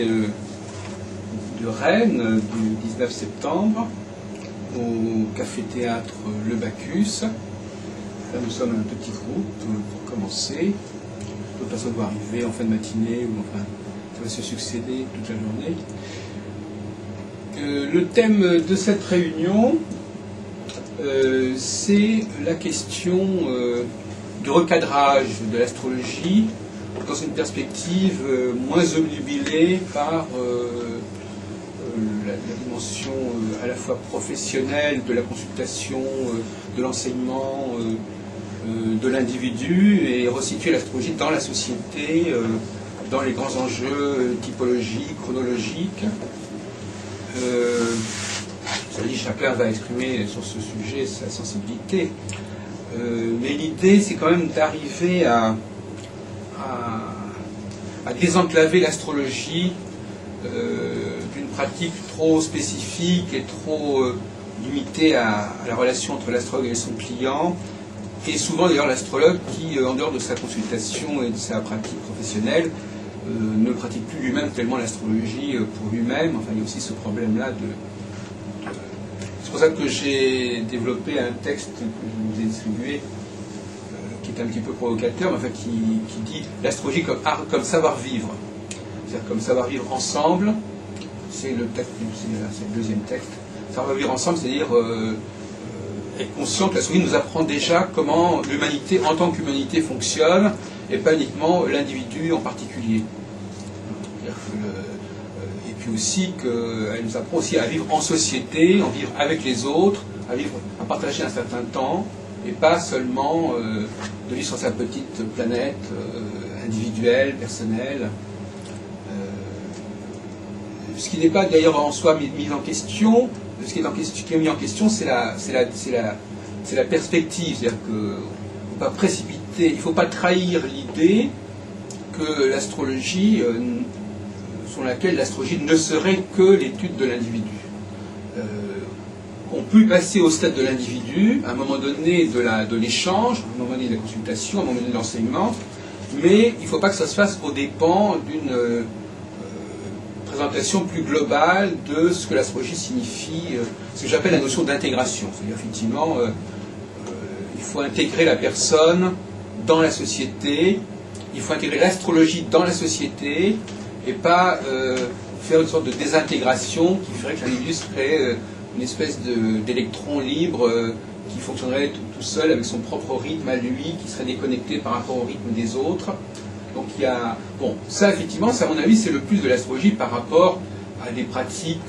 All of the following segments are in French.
de Rennes du 19 septembre au café-théâtre Le Bacchus. Là, nous sommes un petit groupe pour commencer. D'autres personnes vont arriver en fin de matinée ou enfin, ça va se succéder toute la journée. Le thème de cette réunion, c'est la question du recadrage de l'astrologie dans une perspective moins obnubilée par la dimension à la fois professionnelle de la consultation, de l'enseignement, de l'individu, et resituer l'astrologie dans la société, dans les grands enjeux typologiques, chronologiques. Chacun va exprimer sur ce sujet sa sensibilité. Mais l'idée, c'est quand même d'arriver à désenclaver l'astrologie d'une pratique trop spécifique et trop limitée à la relation entre l'astrologue et son client, et souvent d'ailleurs l'astrologue qui, en dehors de sa consultation et de sa pratique professionnelle, ne pratique plus lui-même tellement l'astrologie pour lui-même. Enfin, il y a aussi ce problème-là de... C'est pour ça que j'ai développé un texte que je vous ai distribué, qui est un petit peu provocateur, mais enfin qui dit l'astrologie comme art, comme savoir-vivre. C'est-à-dire comme savoir-vivre ensemble. C'est le texte, c'est le deuxième texte. Savoir-vivre ensemble, c'est-à-dire être conscient que l'astrologie nous apprend déjà comment l'humanité, en tant qu'humanité, fonctionne, et pas uniquement l'individu en particulier. Et puis aussi qu'elle nous apprend aussi à vivre en société, à vivre avec les autres, à partager un certain temps, et pas seulement de vivre sur sa petite planète individuelle, personnelle. Ce qui n'est pas d'ailleurs en soi mis en question. Ce qui est mis en question, c'est la perspective. C'est-à-dire qu'il ne faut pas précipiter, il ne faut pas trahir l'idée que l'astrologie, sur laquelle l'astrologie ne serait que l'étude de l'individu. On peut passer au stade de l'individu, à un moment donné de l'échange, à un moment donné de la consultation, à un moment donné de l'enseignement, mais il ne faut pas que ça se fasse aux dépens d'une présentation plus globale de ce que l'astrologie signifie, ce que j'appelle la notion d'intégration. C'est-à-dire effectivement, il faut intégrer la personne dans la société, il faut intégrer l'astrologie dans la société, et pas faire une sorte de désintégration qui ferait que l'individu serait une espèce d'électron libre qui fonctionnerait tout seul avec son propre rythme à lui, qui serait déconnecté par rapport au rythme des autres. Donc il y a... Bon, ça effectivement, ça, à mon avis, c'est le plus de l'astrologie par rapport à des pratiques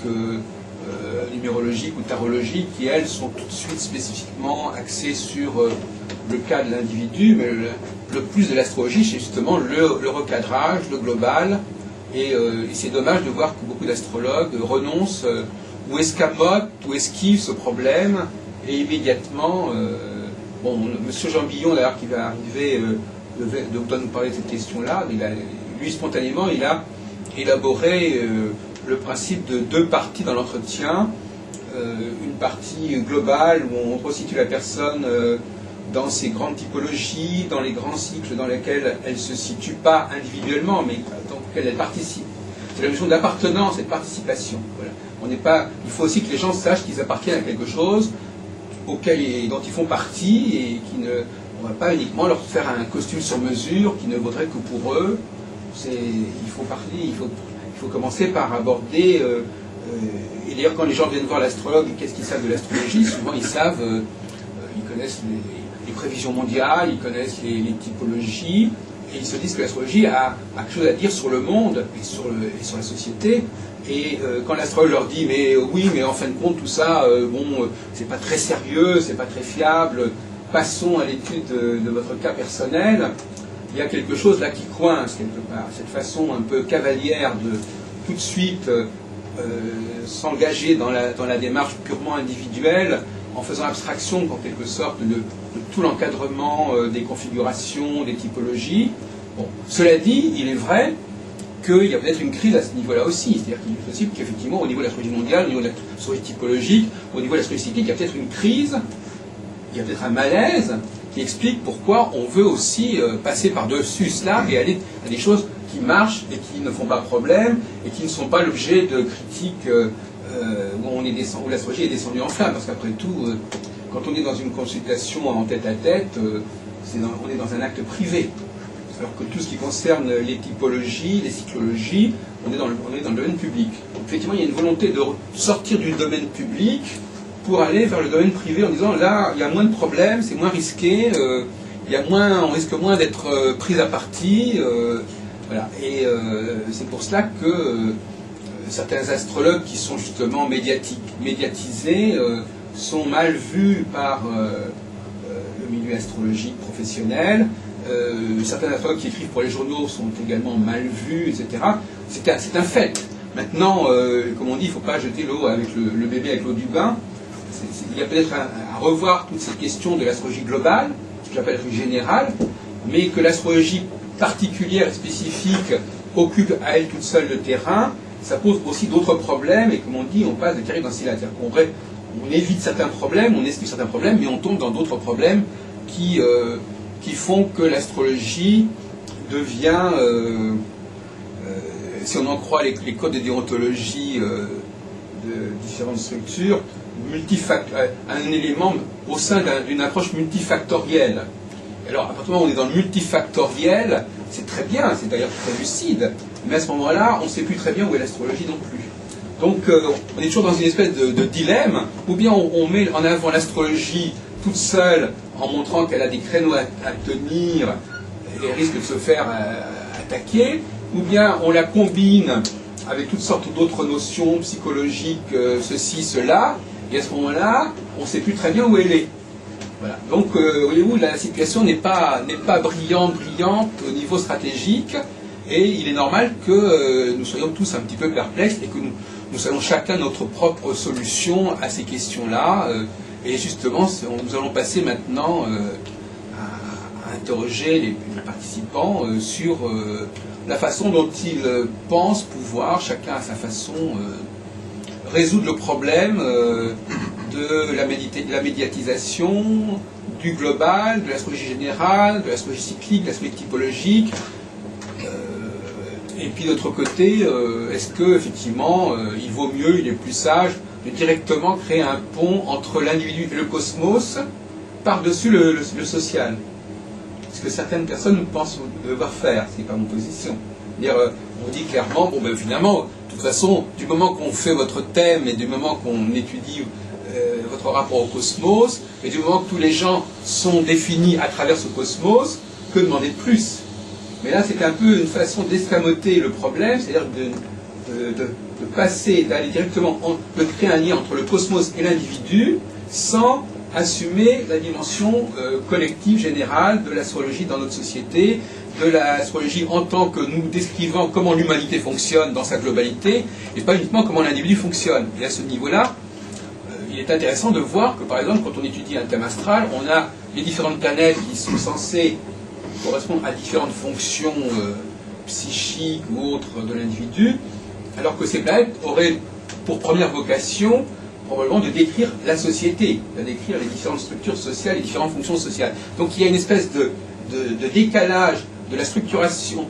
numérologiques ou tarologiques qui, elles, sont tout de suite spécifiquement axées sur le cas de l'individu, mais le plus de l'astrologie, c'est justement le recadrage, le global, et c'est dommage de voir que beaucoup d'astrologues renoncent ou escamotent ou esquivent ce problème, et immédiatement... bon, M. Jean Billon, d'ailleurs, qui va arriver... doit nous parler de cette question-là, lui spontanément il a élaboré le principe de deux parties dans l'entretien, une partie globale où on resitue la personne dans ses grandes typologies, dans les grands cycles dans lesquels elle ne se situe pas individuellement, mais dans lesquels elle participe. C'est la notion d'appartenance et de participation. Voilà. Il faut aussi que les gens sachent qu'ils appartiennent à quelque chose dont ils font partie, et on ne va pas uniquement leur faire un costume sur mesure qui ne vaudrait que pour eux. Il faut commencer par aborder... et d'ailleurs, quand les gens viennent voir l'astrologue, qu'est-ce qu'ils savent de l'astrologie? Souvent, ils savent... ils connaissent les prévisions mondiales, ils connaissent les typologies, et ils se disent que l'astrologie a quelque chose à dire sur le monde et sur la société. Et quand l'astrologue leur dit « mais oui, mais en fin de compte, tout ça, bon, c'est pas très sérieux, c'est pas très fiable... Passons à l'étude de votre cas personnel », il y a quelque chose là qui coince quelque part. Cette façon un peu cavalière de tout de suite s'engager dans la démarche purement individuelle, en faisant abstraction en quelque sorte de tout l'encadrement des configurations, des typologies. Bon, cela dit, il est vrai qu'il y a peut-être une crise à ce niveau-là aussi. C'est-à-dire qu'il est possible qu'effectivement, au niveau de l'astrologie mondiale, au niveau de l'astrologie typologique, au niveau de l'astrologie cyclique, il y a peut-être une crise. Il y a peut-être un malaise qui explique pourquoi on veut aussi passer par-dessus cela et aller à des choses qui marchent et qui ne font pas problème et qui ne sont pas l'objet de critiques où l'astrologie est descendue en flamme. Parce qu'après tout, quand on est dans une consultation en tête-à-tête, on est dans un acte privé. Alors que tout ce qui concerne les typologies, les cyclologies, on est dans le domaine public. Donc, effectivement, il y a une volonté de sortir du domaine public pour aller vers le domaine privé en disant là, il y a moins de problèmes, c'est moins risqué, on risque moins d'être pris à partie. Voilà. Et c'est pour cela que certains astrologues qui sont justement médiatisés sont mal vus par le milieu astrologique professionnel. Certains astrologues qui écrivent pour les journaux sont également mal vus, etc. C'est un fait. Maintenant, comme on dit, il ne faut pas jeter l'eau avec le bébé avec l'eau du bain. Il y a peut-être à revoir toutes ces questions de l'astrologie globale, ce que j'appelle générale, mais que l'astrologie particulière et spécifique occupe à elle toute seule le terrain, ça pose aussi d'autres problèmes, et comme on dit, on passe de carré dans cylindre. C'est-à-dire qu'on évite certains problèmes, on esquive certains problèmes, mais on tombe dans d'autres problèmes qui font que l'astrologie devient, si on en croit les codes de déontologie de différentes structures, un élément au sein d'une approche multifactorielle. Alors, à partir du moment où on est dans le multifactoriel, c'est très bien, c'est d'ailleurs très lucide, mais à ce moment-là, on ne sait plus très bien où est l'astrologie non plus. Donc, on est toujours dans une espèce de dilemme, ou bien on met en avant l'astrologie toute seule, en montrant qu'elle a des créneaux à tenir et risque de se faire attaquer, ou bien on la combine avec toutes sortes d'autres notions psychologiques, ceci, cela, et à ce moment-là, on ne sait plus très bien où elle est. Voilà. Donc, voyez-vous, la situation n'est pas brillante au niveau stratégique, et il est normal que nous soyons tous un petit peu perplexes et que nous ayons chacun notre propre solution à ces questions-là. Et justement, nous allons passer maintenant à interroger les participants sur la façon dont ils pensent pouvoir, chacun à sa façon, résoudre le problème de la médiatisation, du global, de l'astrologie générale, de l'astrologie cyclique, de l'astrologie typologique. Et puis d'autre côté, est-ce que effectivement il vaut mieux, il est plus sage de directement créer un pont entre l'individu et le cosmos par-dessus le social? Ce que certaines personnes pensent devoir faire, c'est pas mon position. On dit clairement, bon ben finalement, de toute façon, du moment qu'on fait votre thème et du moment qu'on étudie votre rapport au cosmos, et du moment que tous les gens sont définis à travers ce cosmos, que demander de plus? Mais là, c'est un peu une façon d'escamoter le problème, c'est-à-dire de passer, d'aller directement, de créer un lien entre le cosmos et l'individu, sans assumer la dimension collective, générale de l'astrologie dans notre société, de l'astrologie en tant que nous décrivant comment l'humanité fonctionne dans sa globalité, et pas uniquement comment l'individu fonctionne. Et à ce niveau-là, il est intéressant de voir que, par exemple, quand on étudie un thème astral, on a les différentes planètes qui sont censées correspondre à différentes fonctions psychiques ou autres de l'individu, alors que ces planètes auraient pour première vocation probablement de décrire la société, de décrire les différentes structures sociales, les différentes fonctions sociales. Donc il y a une espèce de décalage de la structuration.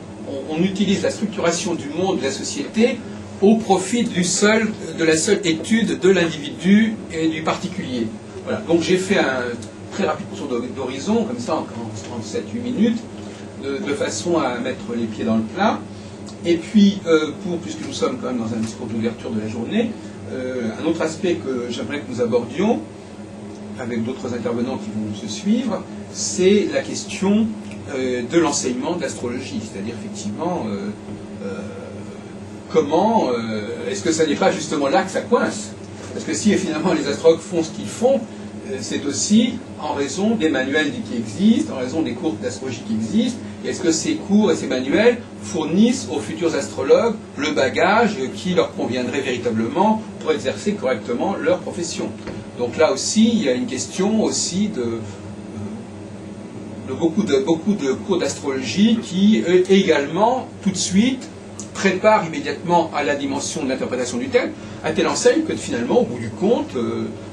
On utilise la structuration du monde, de la société, au profit de la seule étude de l'individu et du particulier. Voilà. Donc j'ai fait un très rapide tour d'horizon, comme ça, en 7-8 minutes, de façon à mettre les pieds dans le plat. Et puis, puisque nous sommes quand même dans un discours d'ouverture de la journée, un autre aspect que j'aimerais que nous abordions, avec d'autres intervenants qui vont se suivre, c'est la question de l'enseignement de l'astrologie. C'est-à-dire, effectivement, comment, est-ce que ça n'est pas justement là que ça coince? Parce que si finalement les astrologues font ce qu'ils font, c'est aussi en raison des manuels qui existent, en raison des cours d'astrologie qui existent. Et est-ce que ces cours et ces manuels fournissent aux futurs astrologues le bagage qui leur conviendrait véritablement pour exercer correctement leur profession? Donc là aussi, il y a une question aussi de beaucoup de cours d'astrologie qui également, tout de suite, préparent immédiatement à la dimension de l'interprétation du thème, à telle enseigne que finalement, au bout du compte,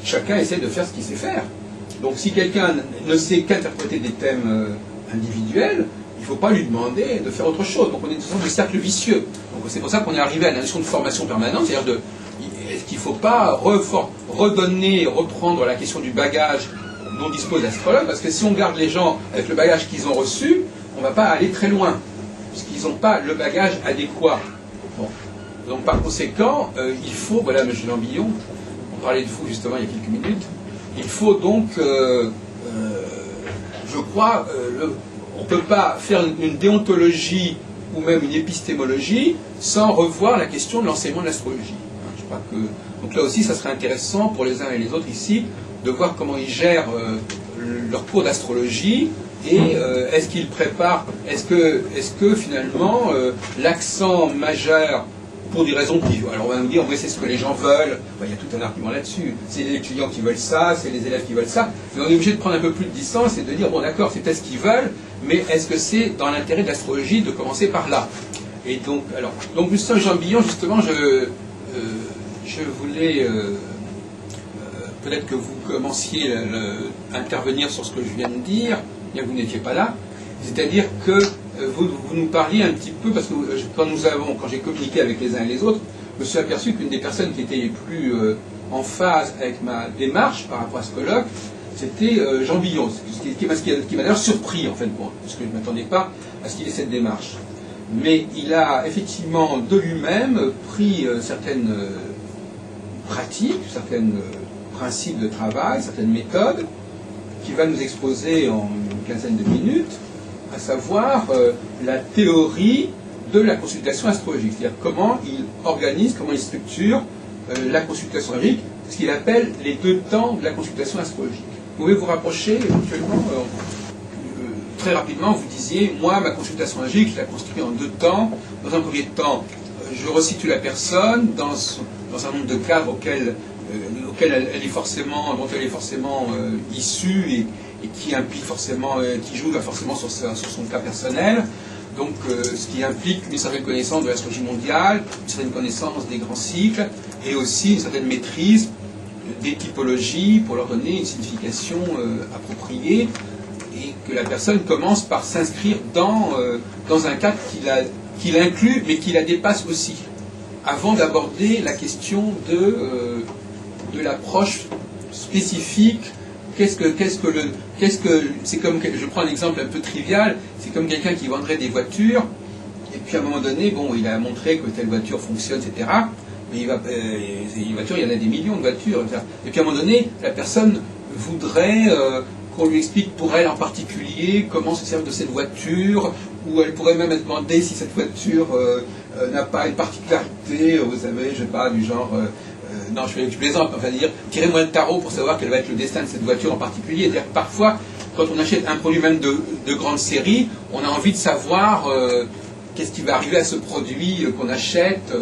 chacun essaie de faire ce qu'il sait faire. Donc si quelqu'un ne sait qu'interpréter des thèmes individuels, il ne faut pas lui demander de faire autre chose. Donc on est dans une sorte de cercle vicieux. Donc c'est pour ça qu'on est arrivé à la notion de formation permanente, c'est-à-dire qu'il ne faut pas redonner, reprendre la question du bagage dont dispose l'astrologue, parce que si on garde les gens avec le bagage qu'ils ont reçu, on ne va pas aller très loin, puisqu'ils n'ont pas le bagage adéquat. Bon. Donc par conséquent, il faut, voilà M. Lambillon, on parlait de vous justement il y a quelques minutes, il faut donc, je crois, on ne peut pas faire une déontologie ou même une épistémologie sans revoir la question de l'enseignement de l'astrologie. Je crois que, donc là aussi, ça serait intéressant pour les uns et les autres ici de voir comment ils gèrent leur cours d'astrologie et est-ce qu'ils préparent, est-ce que finalement l'accent majeur pour des raisons qui... Alors on va nous dire, oui, c'est ce que les gens veulent. Ben, il y a tout un argument là-dessus. C'est les étudiants qui veulent ça, c'est les élèves qui veulent ça. Mais on est obligé de prendre un peu plus de distance et de dire, bon d'accord, c'est peut-être ce qu'ils veulent, mais est-ce que c'est dans l'intérêt de l'astrologie de commencer par là? Et donc, alors, donc Gustin Jean-Billon, justement, je voulais... peut-être que vous commenciez à intervenir sur ce que je viens de dire, bien que vous n'étiez pas là. C'est-à-dire que vous nous parliez un petit peu, parce que quand j'ai communiqué avec les uns et les autres, je me suis aperçu qu'une des personnes qui était les plus en phase avec ma démarche par rapport à ce colloque, c'était Jean Billon, ce qui m'a d'ailleurs surpris en fait, parce que je ne m'attendais pas à ce qu'il ait cette démarche. Mais il a effectivement de lui-même pris certaines pratiques, certains principes de travail, certaines méthodes, qu'il va nous exposer en une quinzaine de minutes, à savoir la théorie de la consultation astrologique, c'est-à-dire comment il organise, comment il structure la consultation astrologique, ce qu'il appelle les deux temps de la consultation astrologique. Vous pouvez vous rapprocher éventuellement, très rapidement, vous disiez, moi, ma consultation astrologique, je la construis en deux temps. Dans un premier temps, je resitue la personne dans un nombre de cadres dont elle est forcément issue et qui implique forcément, qui joue forcément sur son cas personnel. Donc, ce qui implique une certaine connaissance de l'astrologie mondiale, une certaine connaissance des grands cycles, et aussi une certaine maîtrise des typologies pour leur donner une signification appropriée, et que la personne commence par s'inscrire dans un cadre qui l'inclut, mais qui la dépasse aussi, avant d'aborder la question de l'approche spécifique. C'est comme, je prends un exemple un peu trivial, c'est comme quelqu'un qui vendrait des voitures, et puis à un moment donné, bon, il a montré que telle voiture fonctionne, etc. Mais les voitures, il y en a des millions de voitures, etc. Et puis à un moment donné, la personne voudrait qu'on lui explique pour elle en particulier comment se servir de cette voiture, ou elle pourrait même demander si cette voiture n'a pas une particularité, vous savez, je sais pas, du genre... non, je plaisante, enfin dire, tirez-moi le tarot pour savoir quel va être le destin de cette voiture en particulier. C'est-à-dire que parfois, quand on achète un produit même de grande série, on a envie de savoir qu'est-ce qui va arriver à ce produit qu'on achète,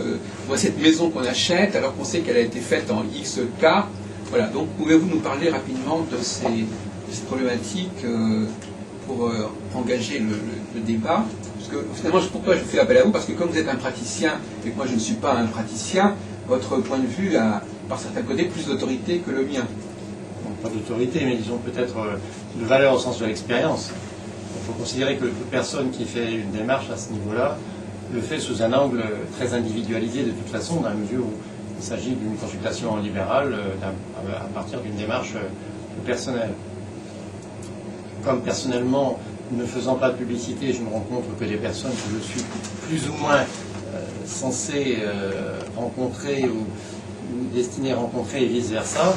ou à cette maison qu'on achète, alors qu'on sait qu'elle a été faite en X cas. Voilà, donc pouvez-vous nous parler rapidement de ces problématiques pour engager le débat? Parce que finalement, pourquoi je fais appel à vous? Parce que comme vous êtes un praticien, et que moi je ne suis pas un praticien, votre point de vue a, par certains côtés, plus d'autorité que le mien. Bon, pas d'autorité, mais disons peut-être de valeur au sens de l'expérience. Il faut considérer que toute personne qui fait une démarche à ce niveau-là le fait sous un angle très individualisé de toute façon, dans la mesure où il s'agit d'une consultation en libéral à partir d'une démarche personnelle. Comme personnellement, ne faisant pas de publicité, je ne rencontre que des personnes que je suis plus ou moins censé rencontrer ou destiné à rencontrer et vice-versa,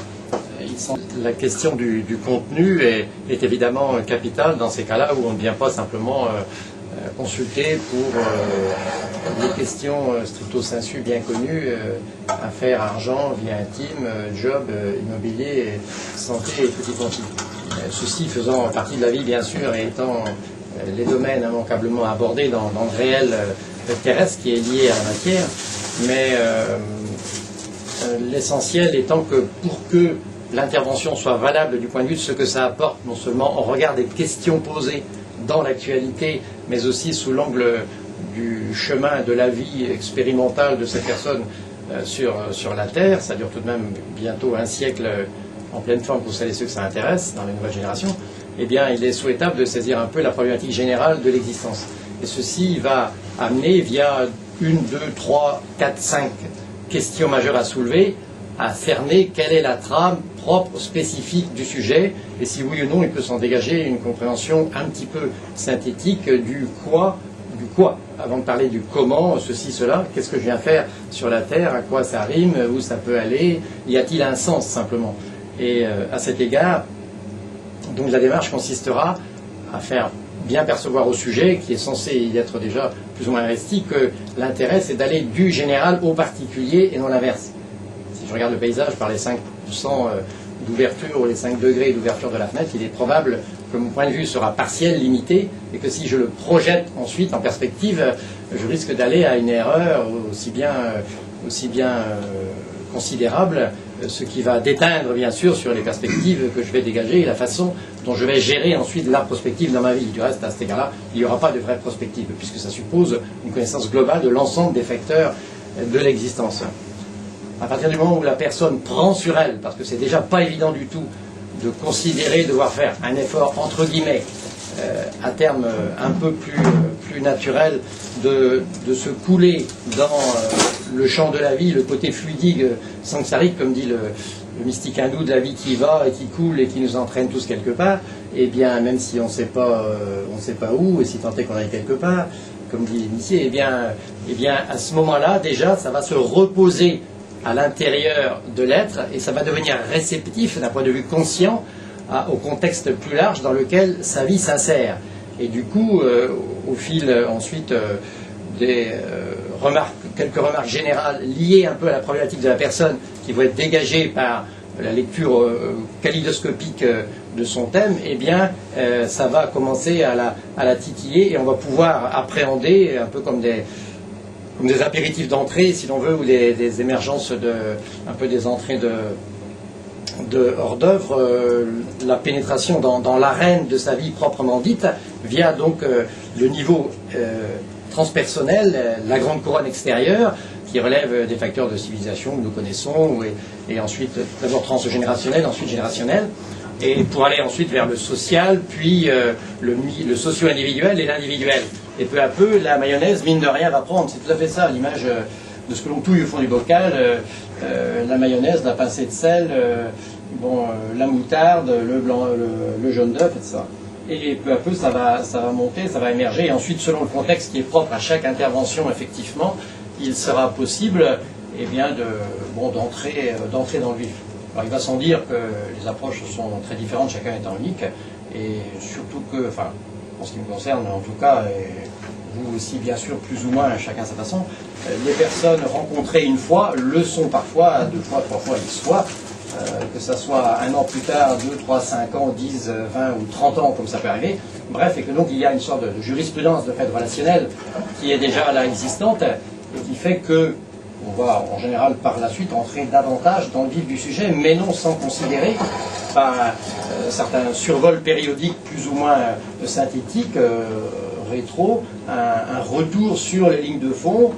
la question du contenu est évidemment capitale dans ces cas-là où on ne vient pas simplement consulter pour des questions stricto sensu bien connues, affaires, argent, vie intime, job, immobilier, santé et tout y compris. Ceci faisant partie de la vie bien sûr et étant les domaines immanquablement abordés dans le réel terrestre qui est lié à la matière, mais l'essentiel étant que pour que l'intervention soit valable du point de vue de ce que ça apporte, non seulement au regard des questions posées dans l'actualité, mais aussi sous l'angle du chemin de la vie expérimentale de cette personne sur la Terre, ça dure tout de même bientôt un siècle en pleine forme pour celles et ceux que ça intéresse dans les nouvelles générations, eh bien, il est souhaitable de saisir un peu la problématique générale de l'existence. Et ceci va amener, via 1, 2, 3, 4, 5 questions majeures à soulever, à cerner quelle est la trame propre, spécifique du sujet, et si oui ou non il peut s'en dégager une compréhension un petit peu synthétique du quoi, avant de parler du comment, ceci, cela, qu'est-ce que je viens faire sur la Terre, à quoi ça rime, où ça peut aller, y a-t-il un sens simplement. Et à cet égard, donc la démarche consistera à faire bien percevoir au sujet, qui est censé y être déjà plus ou moins investi, que l'intérêt c'est d'aller du général au particulier et non l'inverse. Si je regarde le paysage par les 5% d'ouverture ou les 5 degrés d'ouverture de la fenêtre, il est probable que mon point de vue sera partiel, limité, et que si je le projette ensuite en perspective, je risque d'aller à une erreur aussi bien considérable, ce qui va déteindre bien sûr sur les perspectives que je vais dégager et la façon dont je vais gérer ensuite la prospective dans ma vie. Du reste, à cet égard-là, il n'y aura pas de vraie prospective, puisque ça suppose une connaissance globale de l'ensemble des facteurs de l'existence. À partir du moment où la personne prend sur elle, parce que c'est déjà pas évident du tout de considérer devoir faire un effort entre guillemets à terme un peu plus naturel de se couler dans le champ de la vie, le côté fluidique, samsarique, comme dit le mystique hindou, de la vie qui va et qui coule et qui nous entraîne tous quelque part, et bien même si on ne sait pas où, et si tant est qu'on aille quelque part, comme dit l'initié, et bien à ce moment-là déjà ça va se reposer à l'intérieur de l'être et ça va devenir réceptif d'un point de vue conscient au contexte plus large dans lequel sa vie s'insère. Et du coup, au fil ensuite des quelques remarques générales liées un peu à la problématique de la personne qui vont être dégagées par la lecture kaléidoscopique de son thème, eh bien, ça va commencer à la titiller et on va pouvoir appréhender un peu comme des apéritifs d'entrée, si l'on veut, ou des émergences un peu des entrées de hors d'œuvre, la pénétration dans l'arène de sa vie proprement dite, via donc le niveau transpersonnel, la grande couronne extérieure, qui relève des facteurs de civilisation que nous connaissons, et ensuite d'abord transgénérationnel, ensuite générationnel, et pour aller ensuite vers le social, puis le socio-individuel et l'individuel. Et peu à peu, la mayonnaise, mine de rien, va prendre. C'est tout à fait ça, l'image de ce que l'on touille au fond du bocal, la mayonnaise, la pincée de sel, la moutarde, le jaune d'œuf, etc. Et peu à peu, ça va monter, ça va émerger. Et ensuite, selon le contexte qui est propre à chaque intervention, effectivement, il sera possible d'entrer dans le vif. Alors, il va sans dire que les approches sont très différentes, chacun étant unique, et surtout que, en ce qui me concerne en tout cas, et vous aussi bien sûr, plus ou moins, chacun à sa façon, les personnes rencontrées une fois le sont parfois, 2 fois, 3 fois, X fois, que ça soit 1 an plus tard, 2, 3, 5 ans, 10, 20 ou 30 ans, comme ça peut arriver. Bref, et que donc il y a une sorte de jurisprudence de fait relationnel qui est déjà là existante, et qui fait que on va en général par la suite entrer davantage dans le vif du sujet, mais non sans considérer par certains survols périodiques plus ou moins synthétiques, rétro, un retour sur les lignes de fond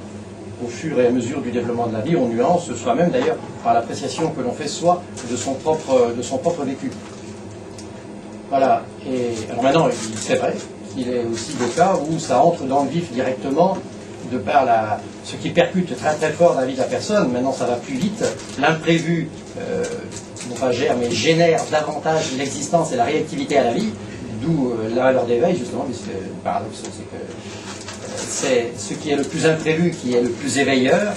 au fur et à mesure du développement de la vie, on nuance soi-même d'ailleurs par l'appréciation que l'on fait soi de son propre vécu. Voilà. Et alors maintenant, c'est vrai qu'il est aussi des cas où ça entre dans le vif directement de par ce qui percute très très fort la vie de la personne. Maintenant, ça va plus vite. L'imprévu, non pas gère, mais génère davantage l'existence et la réactivité à la vie, d'où la valeur d'éveil, justement, puisque le paradoxe, c'est que c'est ce qui est le plus imprévu qui est le plus éveilleur.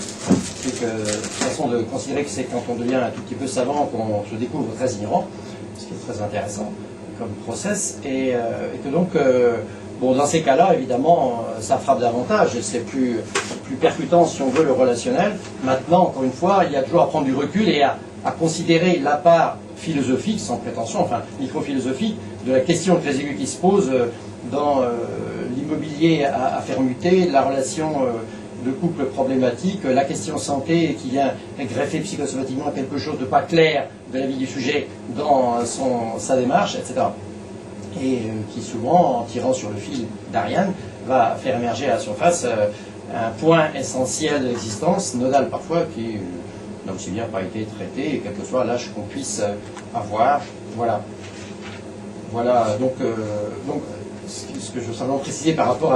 C'est que, de toute façon, de considérer que c'est quand on devient un tout petit peu savant qu'on se découvre très ignorant, ce qui est très intéressant comme process, et que donc, dans ces cas-là, évidemment, ça frappe davantage, et c'est plus percutant, si on veut, le relationnel. Maintenant, encore une fois, il y a toujours à prendre du recul et à considérer la part philosophique, sans prétention, enfin micro-philosophique, de la question très aiguë qui se pose dans l'immobilier à faire muter, la relation de couple problématique, la question santé qui vient greffer psychosomatiquement quelque chose de pas clair de la vie du sujet dans sa démarche, etc. Et qui souvent, en tirant sur le fil d'Ariane, va faire émerger à la surface un point essentiel de l'existence, nodal parfois, qui est n'a aussi bien pas été traité, quel que soit l'âge qu'on puisse avoir. Voilà. Voilà, donc ce que je veux simplement préciser par rapport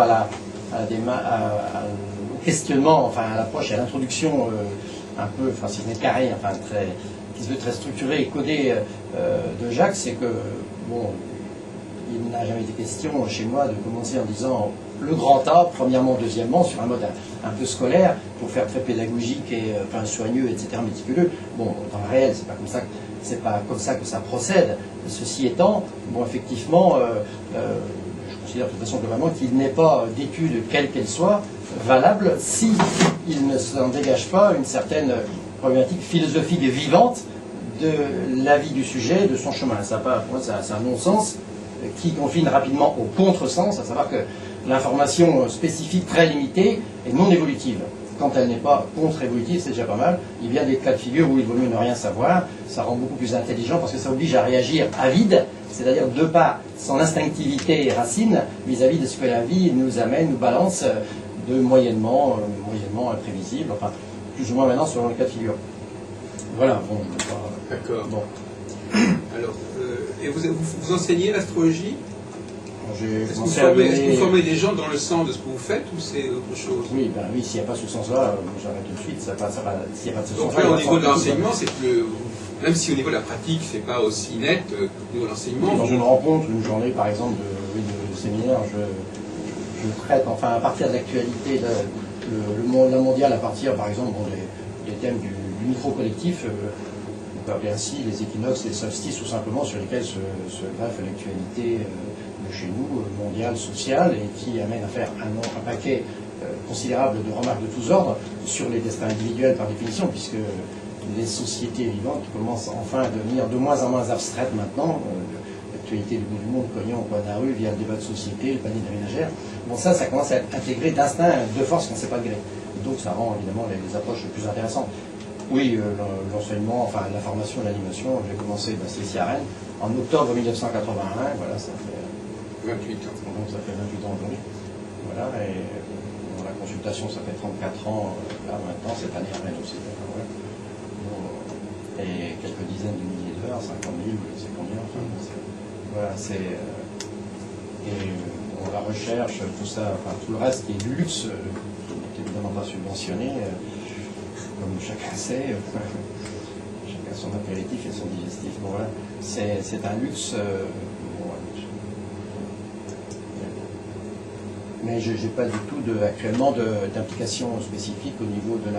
au questionnement, enfin à l'approche et à l'introduction un peu, enfin si ce n'est carré, enfin qui se veut très structuré et codé de Jacques, c'est que, bon, il n'a jamais été question chez moi de commencer en disant le grand A, premièrement, deuxièmement, sur un mode un peu scolaire, pour faire très pédagogique et enfin, soigneux, etc., méticuleux. Bon, dans le réel, c'est pas comme ça que ça procède. Ceci étant, bon, effectivement, je considère de toute façon globalement qu'il n'est pas d'étude, quelle qu'elle soit, valable si il ne s'en dégage pas une certaine problématique philosophique et vivante de la vie du sujet, de son chemin. Ça, pour moi, c'est un non-sens qui confine rapidement au contresens, à savoir que l'information spécifique très limitée est non évolutive. Quand elle n'est pas contre-évolutive, c'est déjà pas mal. Il y a des cas de figure où il vaut mieux ne rien savoir. Ça rend beaucoup plus intelligent parce que ça oblige à réagir à vide, c'est-à-dire de par son instinctivité racine vis-à-vis de ce que la vie nous amène, nous balance de moyennement imprévisible, enfin plus ou moins maintenant selon le cas de figure. Voilà, bon, d'accord. Bon. Alors, et vous enseignez l'astrologie? Est-ce que vous formez des gens dans le sens de ce que vous faites ou c'est autre chose? Oui, ben oui, s'il n'y a pas ce sens-là, j'arrête tout de suite. S'il n'y a pas de ce donc sens-là, là, au niveau de l'enseignement, c'est plus... Même si au niveau de la pratique, c'est pas aussi net, au niveau de l'enseignement... Dans une rencontre, une journée, par exemple, de séminaire, je traite, enfin, à partir de l'actualité, la mondiale, à partir, par exemple, des thèmes du micro-collectif, on peut appeler ainsi les équinoxes, les solstices, tout simplement, sur lesquels se greffe l'actualité de chez nous, mondiale, sociale, et qui amène à faire un paquet considérable de remarques de tous ordres sur les destins individuels par définition, puisque les sociétés vivantes commencent enfin à devenir de moins en moins abstraites maintenant. L'actualité du bout du monde cognant au coin de la rue via le débat de société, le panier de la ménagère. Bon, ça commence à être intégré d'instinct, de force qu'on ne sait pas gré. Donc ça rend évidemment les approches plus intéressantes. Oui, l'enseignement, enfin la formation, l'animation, j'ai commencé ici à Rennes en octobre 1981, voilà, ça fait 28 ans. Donc ça fait 28 ans aujourd'hui. Voilà, et bon, la consultation, ça fait 34 ans, là maintenant, cette année à Rennes aussi. Voilà. Bon, et quelques dizaines de milliers d'heures, 50 000, c'est combien, enfin, voilà, c'est... et bon, la recherche, tout ça, enfin tout le reste qui est du luxe, qui n'est évidemment pas subventionné, comme chacun sait, chacun son apéritif et son digestif. Bon, voilà. C'est un luxe. Mais je n'ai pas du tout actuellement d'implication spécifique au niveau de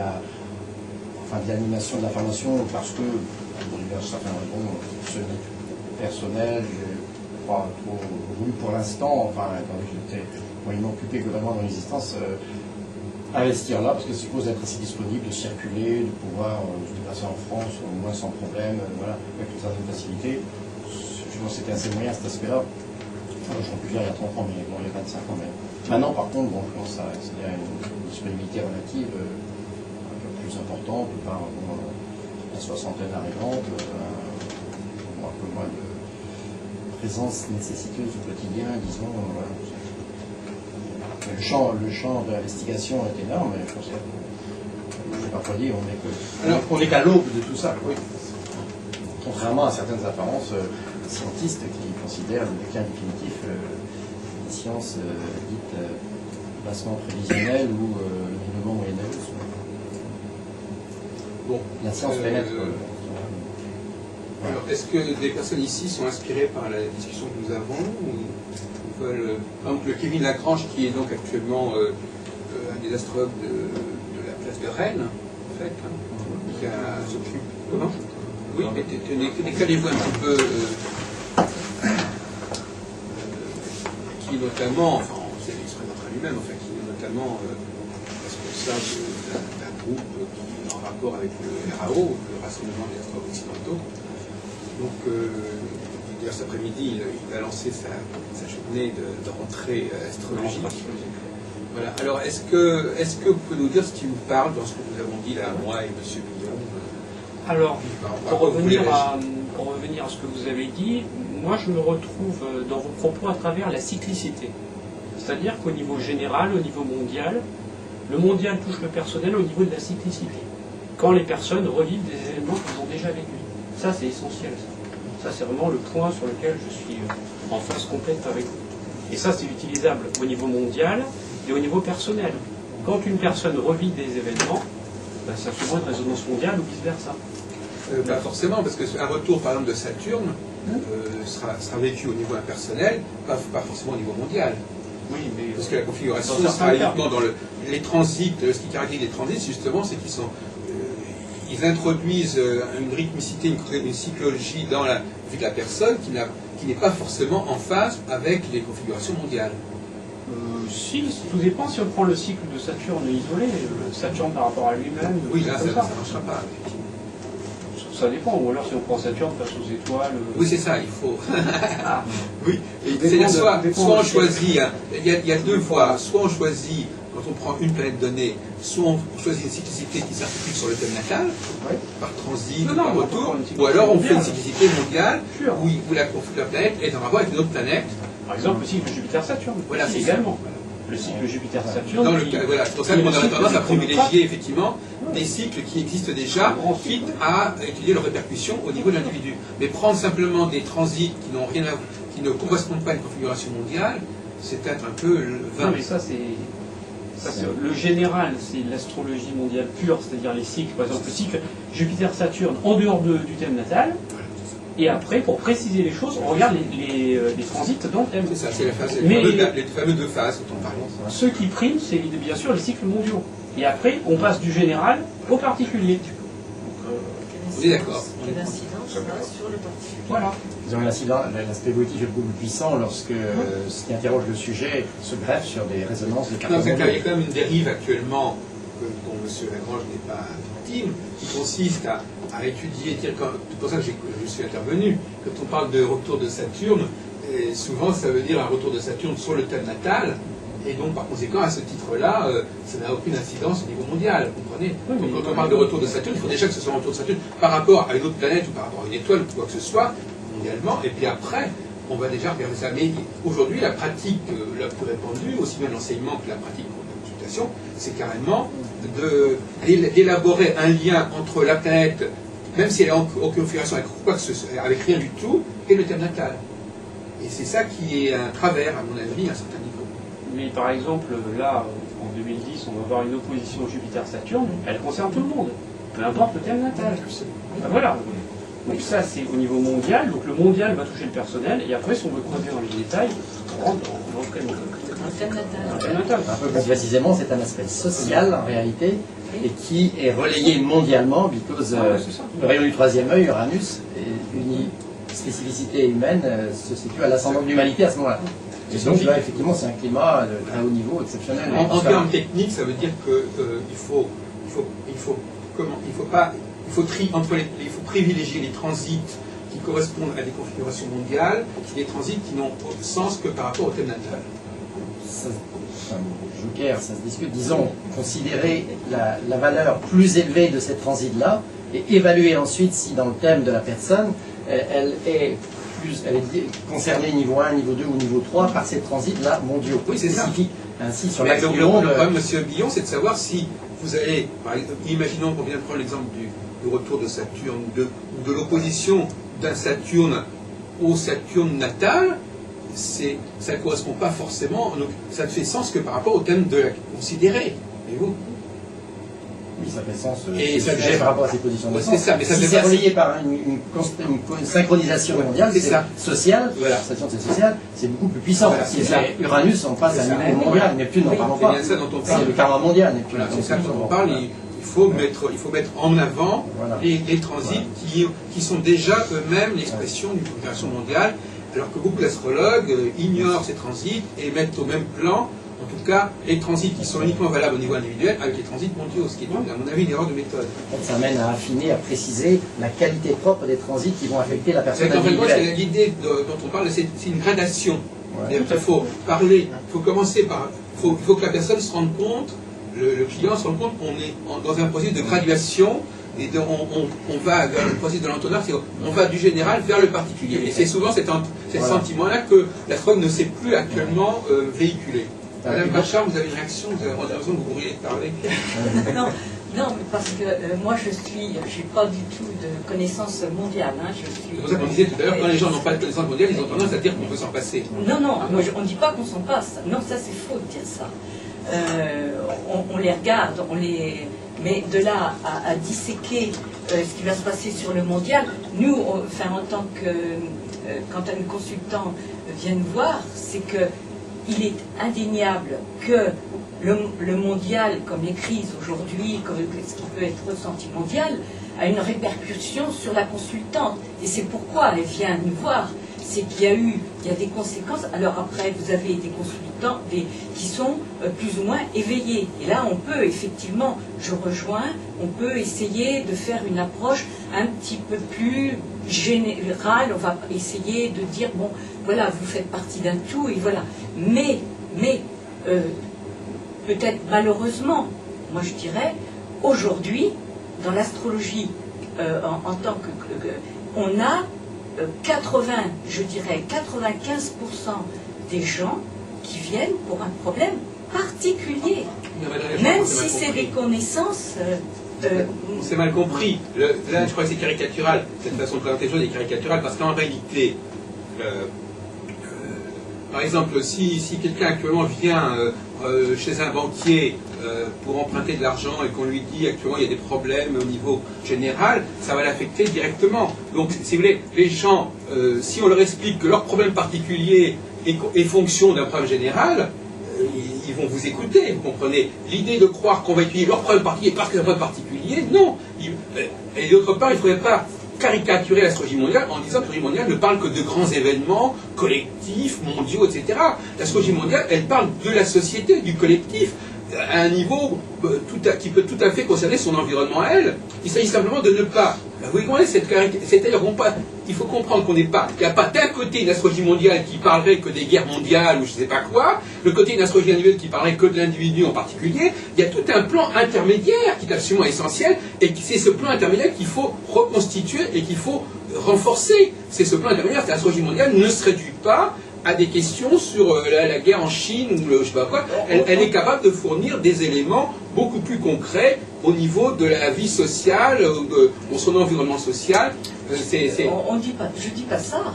l'animation de la formation, parce que, pour certaines raisons personnelles, je n'ai pas trop voulu pour l'instant, enfin, étant donné que j'étais moyennement occupé globalement dans l'existence, investir là, parce que ça suppose d'être assez disponible, de circuler, de pouvoir se déplacer en France, au moins sans problème, voilà, avec une certaine facilité. Je pense que c'était assez moyen cet aspect-là. J'en peux dire il y a 30 ans, mais bon, il y a 25 ans. Mais maintenant, par contre, bon, je pense à une disponibilité relative un peu plus importante, par la soixantaine arrivante, un peu moins de présence nécessiteuse au quotidien, disons. Voilà. Le champ de l'investigation est énorme, mais je pense que, j'ai parfois dit, on n'est qu'à l'aube de tout ça. Oui. Contrairement à certaines apparences scientistes qui considèrent le déclin définitif des sciences dites bassement prévisionnelles ou nullement moyenneuse. Bon, la science pénètre. Alors, est-ce que des personnes ici sont inspirées par la discussion que nous avons ou veulent, par exemple, Kevin Lagrange, qui est donc actuellement un des astrologues de la place de Rennes, en fait, qui s'occupe. Comment? Oui, mais décalez-vous un petit peu. Qui est notamment, enfin, c'est l'expérimental lui-même, enfin, qui est notamment responsable d'un groupe qui est en rapport avec le RAO, le Rassemblement des astrologues occidentaux. Donc, d'ailleurs, cet après-midi, il a lancé sa journée de rentrée astrologique. Voilà. Alors, est-ce que vous pouvez nous dire ce qui vous parle dans ce que nous avons dit là, moi et M. Billon? Alors, pour revenir à ce que vous avez dit, moi je me retrouve dans vos propos à travers la cyclicité. C'est-à-dire qu'au niveau général, au niveau mondial, le mondial touche le personnel au niveau de la cyclicité. quand les personnes revivent des événements qu'ils ont déjà vécus. Ça, c'est essentiel. Ça, c'est vraiment le point sur lequel je suis en phase complète avec vous. Et ça, c'est utilisable au niveau mondial et au niveau personnel. Quand une personne revit des événements, ben, ça a souvent une résonance mondiale ou vice-versa. Pas forcément, parce qu'un retour, par exemple, de Saturne sera vécu au niveau impersonnel, pas forcément au niveau mondial. Oui, mais parce que la configuration dans sera uniquement dans les transits. Ce qui caractérise les transits, justement, c'est qu'ils ils introduisent une rythmicité, une psychologie dans la vie de la personne qui n'est pas forcément en phase avec les configurations mondiales. Si, tout dépend si on prend le cycle de Saturne isolé, Saturne par rapport à lui-même. Oui, là, ça ne marchera pas. Ça dépend, ou alors si on prend Saturne face aux étoiles. Oui, c'est ça, il faut. Ah. Oui, c'est-à-dire soit on choisit, il y a deux voies, soit on choisit, quand on prend une planète donnée, soit on choisit une cyclicité qui s'articule sur le thème natal, par transit, par retour, ou alors on fait une cyclicité mondiale où la planète est en rapport avec une autre planète. Par exemple, le cycle Jupiter-Saturne, voilà, également. Le cycle Jupiter-Saturne. Voilà, c'est pour ça qu'on aurait tendance à privilégier effectivement des cycles qui existent déjà, quitte à étudier leurs répercussions au niveau de l'individu. Mais prendre simplement des transits qui ne correspondent pas à une configuration mondiale, c'est peut-être un peu vain. Non, mais ça c'est le général, c'est l'astrologie mondiale pure, c'est-à-dire les cycles, par exemple le cycle Jupiter-Saturne en dehors du thème natal. Et après, pour préciser les choses, on regarde les transits dans le thème. C'est ça, c'est les fameux deux phases dont on parle. Ce qui prime, c'est bien sûr les cycles mondiaux. Et après, on passe du général au particulier. On est d'accord. Quelle incidence ça a sur le particulier. Voilà. Disons, l'aspect évolutif est beaucoup plus puissant lorsque ce qui interroge le sujet se greffe sur des résonances de cartes. Il y a quand même une dérive actuellement dont M. Lagrange n'est pas victime, qui consiste à étudier, c'est pour ça que je suis intervenu, quand on parle de retour de Saturne, souvent ça veut dire un retour de Saturne sur le thème natal, et donc par conséquent à ce titre-là, ça n'a aucune incidence au niveau mondial, vous comprenez? Donc quand on parle de retour de Saturne, il faut déjà que ce soit un retour de Saturne par rapport à une autre planète ou par rapport à une étoile ou quoi que ce soit, mondialement, et puis après, on va déjà regarder ça. Mais aujourd'hui, la pratique la plus répandue, aussi bien l'enseignement que la pratique de la consultation, c'est carrément d'élaborer un lien entre la planète, même si elle est en configuration avec quoi que ce soit, avec rien du tout, et le thème natal. Et c'est ça qui est un travers, à mon avis, à un certain niveau. Mais par exemple, là, en 2010, on va avoir une opposition Jupiter-Saturne, elle concerne tout le monde, peu importe le thème natal. Ben voilà. Donc ça, c'est au niveau mondial, donc le mondial va toucher le personnel, et après, si on veut creuser dans les détails, on rentre dans le thème natal. Un peu plus précisément, c'est un aspect social, en réalité, et qui est relayé mondialement, because le rayon du troisième œil, Uranus, et une spécificité humaine se situe à l'ascendant de l'humanité à ce moment-là. Et donc là, effectivement, c'est un climat de très haut niveau, exceptionnel. En termes techniques, ça veut dire qu'il faut privilégier les transits qui correspondent à des configurations mondiales, des transits qui n'ont sens que par rapport au thème natal. Joker, ça se discute, disons, considérer la valeur plus élevée de cette transit-là et évaluer ensuite si dans le thème de la personne, elle est concernée niveau 1, niveau 2 ou niveau 3 par ces transits-là mondiaux. Oui, c'est ça. Ainsi, sur le l'action problème, M. Billon, c'est de savoir si vous allez, par exemple, imaginons qu'on vient de prendre l'exemple du retour de Saturne, de l'opposition d'un Saturne au Saturne natal, ça ne correspond pas forcément, donc ça ne fait sens que par rapport au thème de la considérée. Voyez-vous ? Oui, ça fait sens et ça sujet par rapport à ces positions de c'est ça, mais ça si c'est relayé par une synchronisation mondiale, c'est sociale, voilà. C'est social, c'est beaucoup plus puissant. Voilà, si c'est Uranus, on passe à un niveau mondial, Neptune, n'en parlons pas. C'est bien ça dont on parle. C'est le karma mondial, Neptune. Voilà, c'est ça dont on parle. Il faut mettre en avant les transits qui sont déjà eux-mêmes l'expression d'une configuration mondiale, alors que beaucoup d'astrologues ignorent ces transits et mettent au même plan, en tout cas, les transits qui sont uniquement valables au niveau individuel avec les transits mondiaux, ce qui est, à mon avis, une erreur de méthode. Ça amène à affiner, à préciser la qualité propre des transits qui vont affecter la personne individuelle. L'idée dont on parle, c'est une gradation. Il faut parler, il faut commencer par... Il faut que la personne se rende compte, le client se rende compte qu'on est dans un processus de graduation et on va vers le processus de l'entonnoir, on va du général vers le particulier. Et c'est souvent cet sentiment-là que l'astrologue ne sait plus actuellement véhiculer. Madame Bachar, vous avez une réaction, vous avez l'impression que vous pourriez parler. Non, Non, mais parce que moi j'ai pas du tout de connaissance mondiale. Hein, c'est pour ça qu'on disait tout à l'heure, quand les gens n'ont pas de connaissance mondiale, ils ont tendance à dire qu'on peut s'en passer. Non, on ne dit pas qu'on s'en passe. Non, ça c'est faux de dire ça. On les regarde, mais de là à disséquer ce qui va se passer sur le mondial, nous, en tant que quand un consultant vient nous voir, c'est que il est indéniable que le mondial, comme les crises aujourd'hui, comme ce qui peut être ressenti mondial, a une répercussion sur la consultante. Et c'est pourquoi elle vient nous voir. C'est qu'il y a des conséquences. Alors après, vous avez des consultants qui sont plus ou moins éveillés. Et là, on peut effectivement, je rejoins, on peut essayer de faire une approche un petit peu plus générale. On va essayer de dire, bon, voilà, vous faites partie d'un tout, et voilà. Mais peut-être malheureusement, moi je dirais, aujourd'hui, dans l'astrologie, en tant que on a 95% des gens qui viennent pour un problème particulier. Même si c'est des connaissances... On s'est mal compris. Là, je crois que c'est caricatural. Cette façon de présenter les choses est caricaturale parce qu'en réalité, par exemple, si quelqu'un actuellement vient chez un banquier pour emprunter de l'argent et qu'on lui dit actuellement il y a des problèmes au niveau général, ça va l'affecter directement. Donc, si vous voulez, les gens, si on leur explique que leur problème particulier est fonction d'un problème général, ils vont vous écouter, vous comprenez. L'idée de croire qu'on va étudier leur problème particulier parce que c'est un problème particulier, non. Et d'autre part, il ne faudrait pas caricaturer l'astrologie mondiale en disant que l'astrologie mondiale ne parle que de grands événements collectifs, mondiaux, etc. L'astrologie mondiale, elle parle de la société, du collectif, à un niveau qui peut tout à fait concerner son environnement à elle. Il s'agit simplement de ne pas... Vous comprenez, c'est-à-dire il faut comprendre qu'il n'y a pas d'un côté une astrologie mondiale qui parlerait que des guerres mondiales ou je ne sais pas quoi, le côté d'une astrologie individuelle qui parlerait que de l'individu en particulier. Il y a tout un plan intermédiaire qui est absolument essentiel et c'est ce plan intermédiaire qu'il faut reconstituer et qu'il faut renforcer. C'est ce plan intermédiaire, que l'astrologie mondiale ne se réduit pas à des questions sur la guerre en Chine ou je sais pas quoi. Elle est capable de fournir des éléments beaucoup plus concrets au niveau de la vie sociale, de son environnement social. On dit pas, je dis pas ça.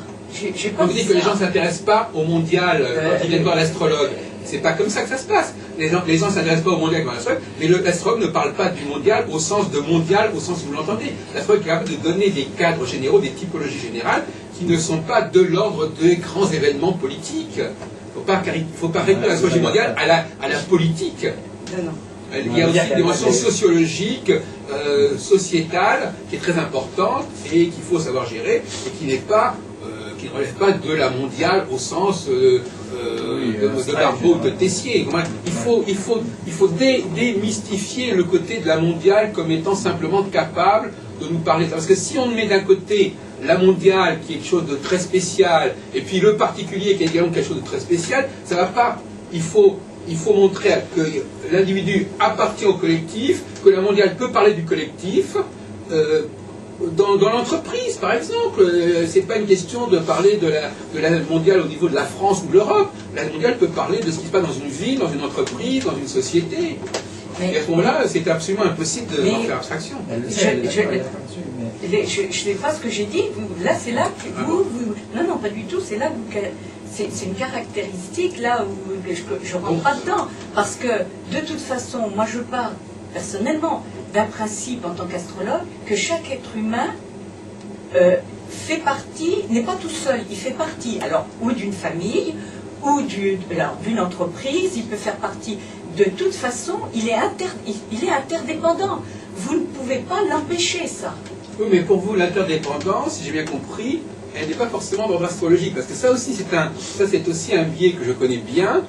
On dit que les gens ne s'intéressent pas au mondial quand ils viennent voir l'astrologue. C'est pas comme ça que ça se passe. Les gens ne s'intéressent pas au mondial quand l'astrologue, mais l'astrologue ne parle pas du mondial au sens de mondial, au sens où vous l'entendez. L'astrologue est capable de donner des cadres généraux, des typologies générales, qui ne sont pas de l'ordre des grands événements politiques. Il ne faut pas réduire l'astrologie mondiale à la politique. Non. Il y a aussi une dimension sociologique, sociétale, qui est très importante et qu'il faut savoir gérer et qui ne relève pas de la mondiale au sens de Barbeau ou de Tessier. Il faut démystifier le côté de la mondiale comme étant simplement capable de nous parler. Parce que si on met d'un côté la mondiale qui est quelque chose de très spécial et puis le particulier qui est également quelque chose de très spécial, ça ne va pas. Il faut montrer que l'individu appartient au collectif, que la mondiale peut parler du collectif. Dans l'entreprise, par exemple, c'est pas une question de parler de la mondiale au niveau de la France ou de l'Europe. La mondiale peut parler de ce qui se passe dans une ville, dans une entreprise, dans une société. Et à ce moment-là, c'est absolument impossible d'en faire abstraction. Je ne sais pas ce que j'ai dit. Là, c'est là que vous... Non, pas du tout. C'est là que c'est une caractéristique là où je ne rentre pas dedans. Parce que, de toute façon, moi je pars personnellement d'un principe en tant qu'astrologue que chaque être humain fait partie, n'est pas tout seul, il fait partie, alors, ou d'une famille, ou d'une entreprise, il peut faire partie. De toute façon, il est interdépendant. Vous ne pouvez pas l'empêcher, ça. Oui, mais pour vous, l'interdépendance, si j'ai bien compris, elle n'est pas forcément d'ordre astrologique, parce que ça aussi, c'est aussi un biais que je connais bien,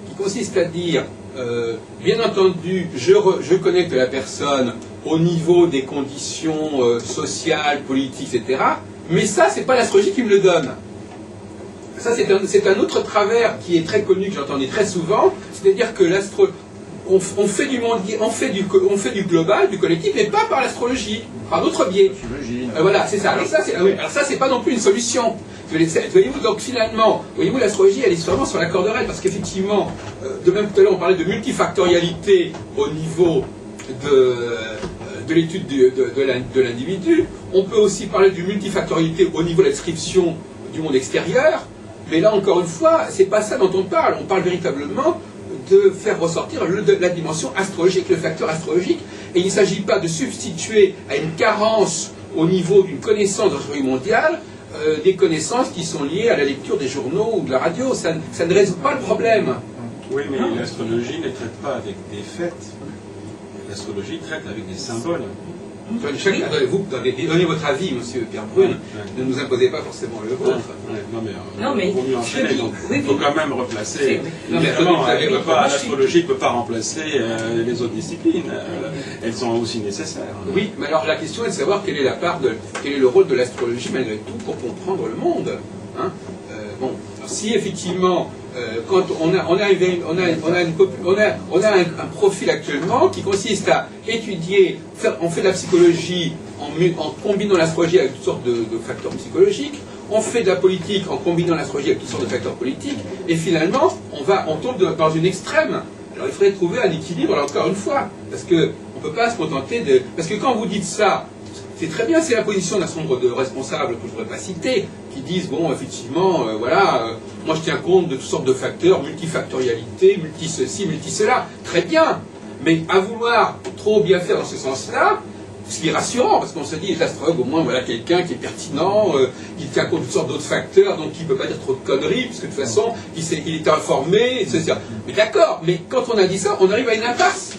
qui consiste à dire, bien entendu, je connecte la personne au niveau des conditions sociales, politiques, etc., mais ça, c'est pas l'astrologie qui me le donne. Ça, c'est un autre travers qui est très connu, que j'entendais très souvent, c'est-à-dire que on fait du global, du collectif, mais pas par l'astrologie, par d'autres biais. Voilà, c'est ça. Alors ça, c'est pas non plus une solution. Voyez-vous, donc finalement, l'astrologie, elle est vraiment sur la corde raide, parce qu'effectivement, de même tout à l'heure, on parlait de multifactorialité au niveau de l'étude de l'individu. On peut aussi parler d'une multifactorialité au niveau de la description du monde extérieur. Mais là, encore une fois, c'est pas ça dont on parle. On parle véritablement de faire ressortir la dimension astrologique, le facteur astrologique. Et il ne s'agit pas de substituer à une carence au niveau d'une connaissance de l'astrologie mondiale des connaissances qui sont liées à la lecture des journaux ou de la radio. Ça ne résout pas le problème. Oui, mais l'astrologie ne traite pas avec des faits. L'astrologie traite avec des symboles. Vous donnez votre avis, monsieur Pierre Brune, ne nous imposez pas forcément le vôtre. Non, mais il vaut mieux enchaîner, donc il faut quand même replacer. Non, mais évidemment, l'astrologie ne peut pas remplacer les autres disciplines. Elles sont aussi nécessaires. Oui, mais alors la question est de savoir quel est le rôle de l'astrologie malgré tout pour comprendre le monde. Hein. Bon, alors, si effectivement, quand on a un profil actuellement qui consiste à étudier, on fait de la psychologie en combinant l'astrologie avec toutes sortes de facteurs psychologiques, on fait de la politique en combinant l'astrologie avec toutes sortes de facteurs politiques, et finalement, on tombe dans une extrême. Alors il faudrait trouver un équilibre, alors, encore une fois, parce qu'on ne peut pas se contenter de... Parce que quand vous dites ça, c'est très bien, c'est la position d'un certain nombre de responsables que je ne voudrais pas citer, qui disent, bon, effectivement, moi je tiens compte de toutes sortes de facteurs, multifactorialité, multi-ceci, multi-cela, très bien, mais à vouloir trop bien faire dans ce sens-là, ce qui est rassurant, parce qu'on se dit, les astrologues, au moins, voilà quelqu'un qui est pertinent, qui tient compte de toutes sortes d'autres facteurs, donc qui ne peut pas dire trop de conneries, puisque de toute façon, il est informé, etc. Mais d'accord, mais quand on a dit ça, on arrive à une impasse.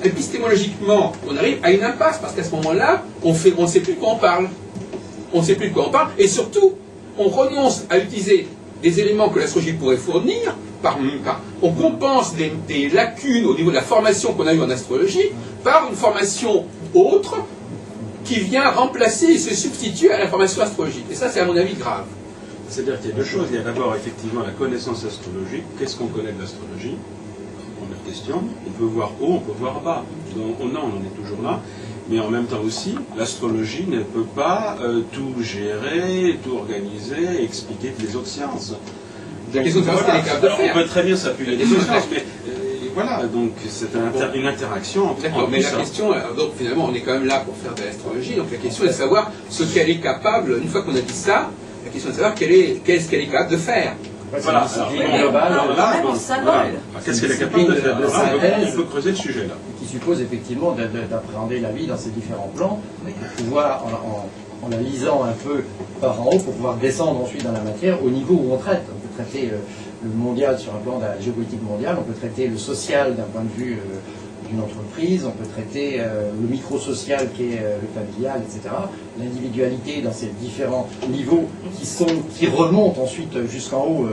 Épistémologiquement, on arrive à une impasse, parce qu'à ce moment-là, on ne sait plus de quoi on parle. On ne sait plus de quoi on parle, et surtout, on renonce à utiliser des éléments que l'astrologie pourrait fournir, on compense des lacunes au niveau de la formation qu'on a eue en astrologie par une formation autre qui vient remplacer et se substituer à la formation astrologique. Et ça, c'est à mon avis grave. C'est-à-dire qu'il y a deux choses. Il y a d'abord effectivement la connaissance astrologique. Qu'est-ce qu'on connaît de l'astrologie? Première question. On peut voir haut, on peut voir bas. Donc, on en est toujours là. Mais en même temps aussi, l'astrologie ne peut pas tout gérer, tout organiser, expliquer les autres sciences. Donc, voilà, on peut très bien s'appuyer des autres sciences, mais voilà, donc c'est une interaction entre... D'accord, mais la question, donc finalement on est quand même là pour faire de l'astrologie, donc la question est de savoir ce qu'elle est capable, une fois qu'on a dit ça, la question est de savoir qu'est-ce qu'elle est capable de faire. Voilà, qu'est-ce qu'elle est capable de faire? On peut creuser le sujet là. Qui suppose effectivement d'appréhender la vie dans ses différents plans, pour pouvoir, en la lisant un peu par en haut, pour pouvoir descendre ensuite dans la matière au niveau où on traite. On peut traiter le mondial sur un plan de la géopolitique mondiale, on peut traiter le social d'un point de vue d'une entreprise, on peut traiter le micro-social qui est le familial, etc. L'individualité dans ces différents niveaux qui remontent ensuite jusqu'en haut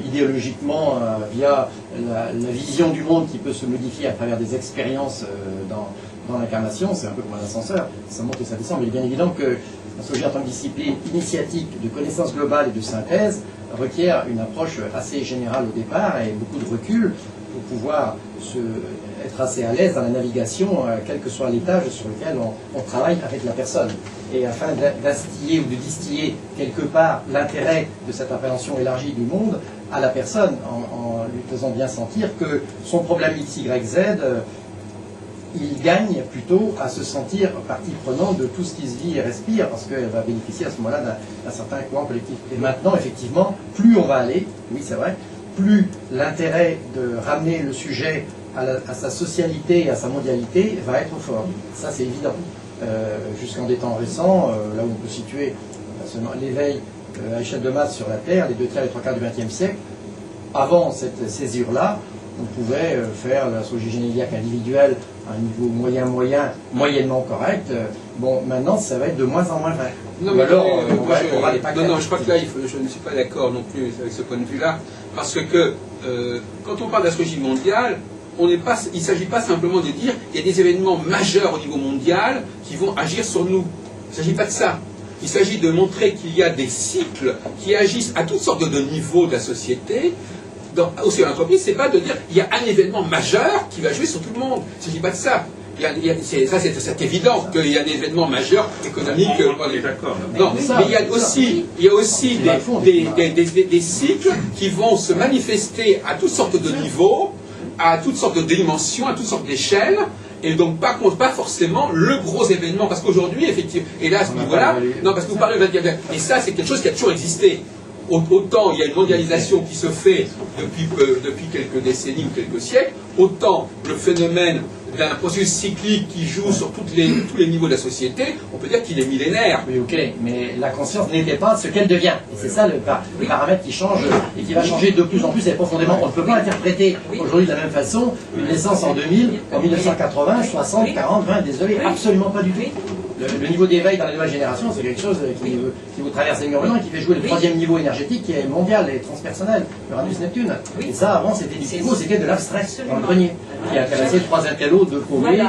idéologiquement via la vision du monde qui peut se modifier à travers des expériences dans l'incarnation. C'est un peu comme un ascenseur, ça monte et ça descend, mais il est bien évident que l'astrologie en tant que discipline initiatique de connaissance globale et de synthèse requiert une approche assez générale au départ et beaucoup de recul pour pouvoir être assez à l'aise dans la navigation, quel que soit l'étage sur lequel on travaille avec la personne. Et afin d'instiller ou de distiller quelque part l'intérêt de cette appréhension élargie du monde à la personne, en lui faisant bien sentir que son problème X, Y, Z, il gagne plutôt à se sentir partie prenante de tout ce qui se vit et respire, parce qu'elle va bénéficier à ce moment-là d'un certain courant collectif. Et maintenant, effectivement, plus on va aller, oui c'est vrai, plus l'intérêt de ramener le sujet à sa socialité et à sa mondialité va être fort. Ça c'est évident. Jusqu'en des temps récents, là où on peut situer l'éveil à échelle de masse sur la Terre, les 2 tiers et 3 quarts du XXe siècle, avant cette césure-là, on pouvait faire l'astrologie généliaque individuelle à un niveau moyennement correct. Bon, maintenant, ça va être de moins en moins vrai. Non, mais alors, je crois que là, je ne suis pas d'accord non plus avec ce point de vue-là, parce que quand on parle d'astrologie mondiale, il ne s'agit pas simplement de dire qu'il y a des événements majeurs au niveau mondial qui vont agir sur nous. Il ne s'agit pas de ça. Il s'agit de montrer qu'il y a des cycles qui agissent à toutes sortes de niveaux de la société. Aussi à l'entreprise, c'est pas de dire qu'il y a un événement majeur qui va jouer sur tout le monde. Il ne s'agit pas de ça. C'est évident qu'il y a un événement majeur économique. On est d'accord. Non, mais il y a aussi des cycles qui vont se manifester à toutes sortes de niveaux, à toutes sortes de dimensions, à toutes sortes d'échelles, et donc pas forcément le gros événement, parce qu'aujourd'hui, effectivement, et là, à ce niveau-là, non, parce que vous parlez de et ça, c'est quelque chose qui a toujours existé. Autant il y a une mondialisation qui se fait depuis quelques décennies ou quelques siècles, autant le phénomène d'un processus cyclique qui joue sur tous les niveaux de la société, on peut dire qu'il est millénaire. Oui, ok, mais la conscience n'était pas ce qu'elle devient. Et c'est ça le paramètre qui change et qui va changer de plus en plus et profondément. On ne peut pas interpréter aujourd'hui de la même façon une naissance en 2000, en 1980, 60, 40, 20, désolé, absolument pas du tout. Le niveau d'éveil dans les nouvelles générations, c'est quelque chose qui vous traverse les murs et qui fait jouer le troisième niveau énergétique qui est mondial et transpersonnel, Uranus-Neptune. Et ça, avant, c'était du pivot, c'était de l'abstrait dans le grenier, qui intéressait 3 intellos, 2 paumés,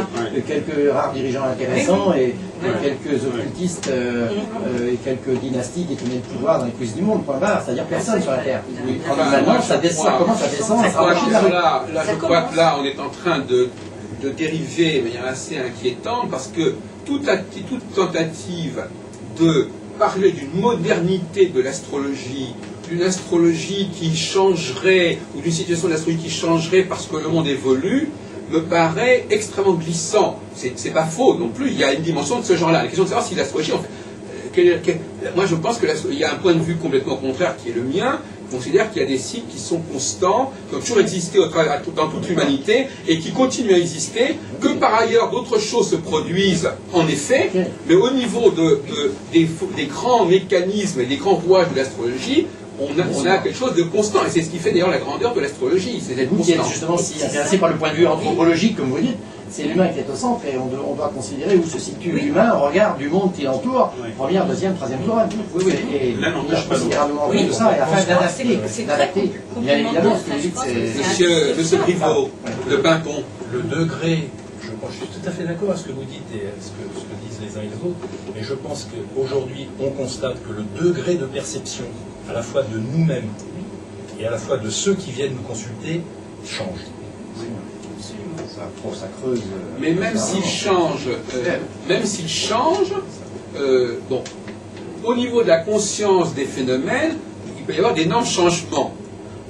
quelques rares dirigeants intéressants et quelques occultistes et quelques dynasties qui tenaient le pouvoir dans les coulisses du monde, point barre, c'est-à-dire personne sur la Terre. Maintenant, ça commence à descendre, à se rapprocher de la là, je crois que là, on est en train de dériver de manière assez inquiétante, parce que toute tentative de parler d'une modernité de l'astrologie, d'une astrologie qui changerait, ou d'une situation de l'astrologie qui changerait parce que le monde évolue, me paraît extrêmement glissant. C'est pas faux non plus, il y a une dimension de ce genre-là. La question de savoir si l'astrologie, en fait, moi je pense qu'il y a un point de vue complètement contraire qui est le mien. Je considère qu'il y a des cycles qui sont constants, qui ont toujours existé dans toute l'humanité et qui continuent à exister, que par ailleurs d'autres choses se produisent en effet, mais au niveau des grands mécanismes et des grands rouages de l'astrologie, on a quelque chose de constant, et c'est ce qui fait d'ailleurs la grandeur de l'astrologie, c'est d'être constant. Vous qui êtes justement si intéressé par le point de vue anthropologique, comme vous dites, c'est l'humain qui est au centre, et on doit considérer où se situe l'humain au regard du monde qui l'entoure, première, deuxième, troisième tour. Oui, et là, tenir considérablement compte de ça, et afin d'adapter. Bien évidemment, ce que vous dites, c'est... Monsieur Griveaux, de Pimpon. Le degré, je suis tout à fait d'accord avec ce que vous dites et ce que disent les uns et les autres, mais je pense qu'aujourd'hui, on constate que le degré de perception, à la fois de nous-mêmes et à la fois de ceux qui viennent nous consulter, change. Ça creuse. Mais même s'il change, bon, au niveau de la conscience des phénomènes, il peut y avoir d'énormes changements.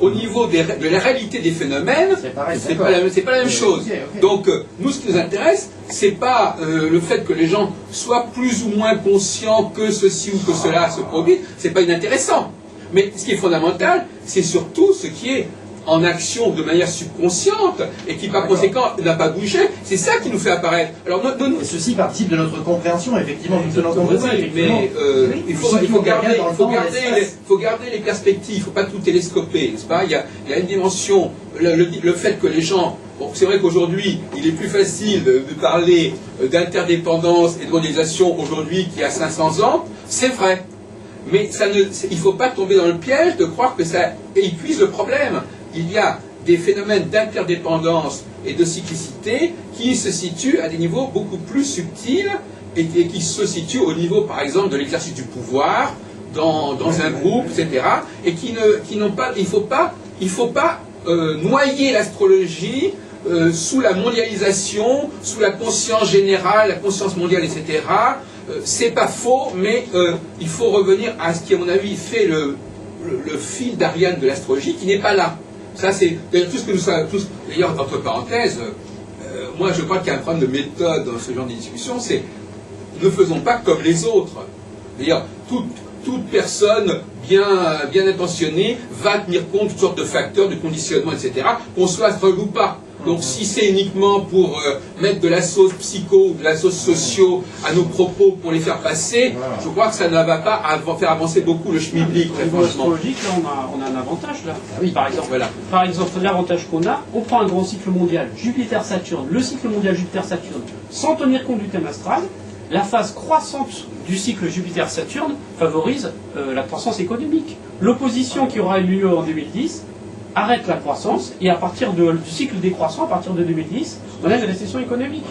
Au niveau de la réalité des phénomènes, c'est pas la même chose. Okay. Donc, nous, ce qui nous intéresse, c'est pas le fait que les gens soient plus ou moins conscients que ceci ou que cela se produit, c'est pas inintéressant. Mais ce qui est fondamental, c'est surtout ce qui est en action de manière subconsciente et qui par conséquent n'a pas bougé, c'est ça qui nous fait apparaître. Alors, et ceci participe de notre compréhension, effectivement, nous tenons compte de ça, effectivement. Mais il faut garder les perspectives, il ne faut pas tout télescoper, n'est-ce pas? Il y a une dimension, le fait que les gens, bon, c'est vrai qu'aujourd'hui, il est plus facile de parler d'interdépendance et de mondialisation aujourd'hui qu'il y a 500 ans, c'est vrai. Mais il ne faut pas tomber dans le piège de croire que ça épuise le problème. Il y a des phénomènes d'interdépendance et de cyclicité qui se situent à des niveaux beaucoup plus subtils et qui se situent au niveau, par exemple, de l'exercice du pouvoir dans un groupe, etc. Et qui n'ont pas. Il faut pas noyer l'astrologie sous la mondialisation, sous la conscience générale, la conscience mondiale, etc. C'est pas faux, mais il faut revenir à ce qui, à mon avis, fait le fil d'Ariane de l'astrologie, qui n'est pas là. Ça, c'est d'ailleurs tout ce que nous savons tous. D'ailleurs, entre parenthèses, moi, je crois qu'il y a un problème de méthode dans ce genre de discussion. C'est ne faisons pas comme les autres. D'ailleurs, toute personne bien intentionnée va tenir compte de toutes sortes de facteurs, de conditionnement, etc. Qu'on soit astrologue ou pas. Donc si c'est uniquement pour mettre de la sauce psycho ou de la sauce socio à nos propos pour les faire passer, je crois que ça ne va pas faire avancer beaucoup le schmilblick. Au niveau astrologique, là, on a un avantage, là. Oui. Par exemple, l'avantage qu'on a, on prend un grand cycle mondial, Jupiter-Saturne, le cycle mondial Jupiter-Saturne, sans tenir compte du thème astral, la phase croissante du cycle Jupiter-Saturne favorise la croissance économique. L'opposition qui aura eu lieu en 2010 arrête la croissance, et à partir du cycle décroissant, à partir de 2010, on a une récession économique.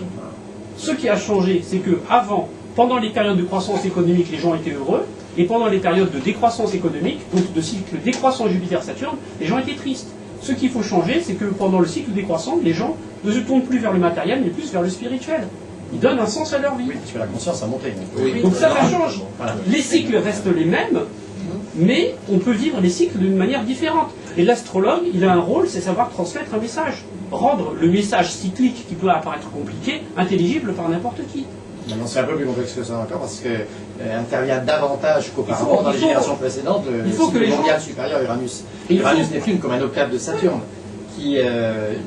Ce qui a changé, c'est que avant, pendant les périodes de croissance économique, les gens étaient heureux, et pendant les périodes de décroissance économique, donc de cycle décroissant Jupiter-Saturne, les gens étaient tristes. Ce qu'il faut changer, c'est que pendant le cycle décroissant, les gens ne se tournent plus vers le matériel, mais plus vers le spirituel. Ils donnent un sens à leur vie. Oui, parce que la conscience a monté. Oui. Donc ça change. Voilà. Les cycles restent les mêmes, mais on peut vivre les cycles d'une manière différente. Et l'astrologue, il a un rôle, c'est savoir transmettre un message. Rendre le message cyclique, qui peut apparaître compliqué, intelligible par n'importe qui. Maintenant, c'est un peu plus complexe que ça encore, parce que intervient davantage qu'auparavant dans les générations précédentes le cycle mondial supérieur Uranus. Uranus-Neptune comme un octave de Saturne, qui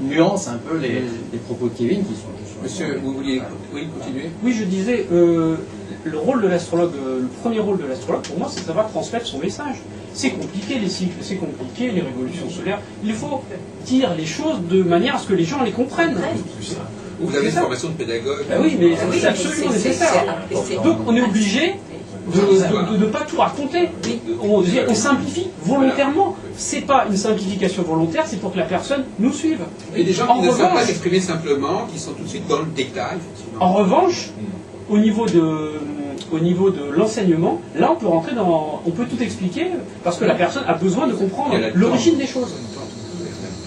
nuance un peu les propos de Kevin, qui sont... Monsieur, vous vouliez continuer? Oui, je disais, le rôle de l'astrologue, le premier rôle de l'astrologue, pour moi, c'est de savoir transmettre son message. C'est compliqué les cycles, c'est compliqué les révolutions solaires. Il faut dire les choses de manière à ce que les gens les comprennent. Vous avez une formation de pédagogue. Ben oui, mais c'est absolument nécessaire. Donc on est obligé de ne pas tout raconter. On simplifie volontairement. C'est pas une simplification volontaire, c'est pour que la personne nous suive. Et des gens qui ne savent pas s'exprimer simplement, qui sont tout de suite dans le détail. En revanche, au niveau de l'enseignement, là on peut rentrer on peut tout expliquer parce que la personne a besoin de comprendre l'origine des choses.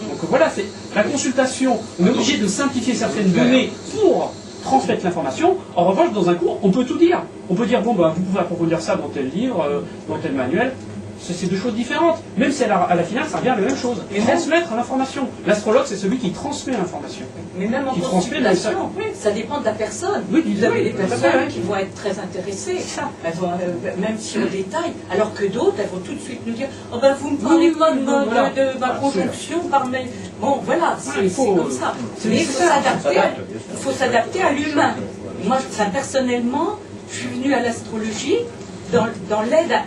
Donc voilà, c'est la consultation. On est obligé de simplifier certaines données pour transmettre l'information. En revanche, dans un cours, on peut tout dire. On peut dire, bon, bah, vous pouvez approfondir ça dans tel livre, dans tel manuel. C'est deux choses différentes. Même si à la finale, ça revient à la même chose. Et transmettre l'information. L'astrologue, c'est celui qui transmet l'information. Mais même en consultation, ça dépend de la personne. Oui, vous avez des personnes qui vont être très intéressées. Elles vont, même si on détaille, alors que d'autres, elles vont tout de suite nous dire, oh ben vous ne parlez pas de ma conjonction par mail. Bon, voilà, c'est comme ça. Mais il faut s'adapter à l'humain. Moi, personnellement, je suis venue à l'astrologie dans l'aide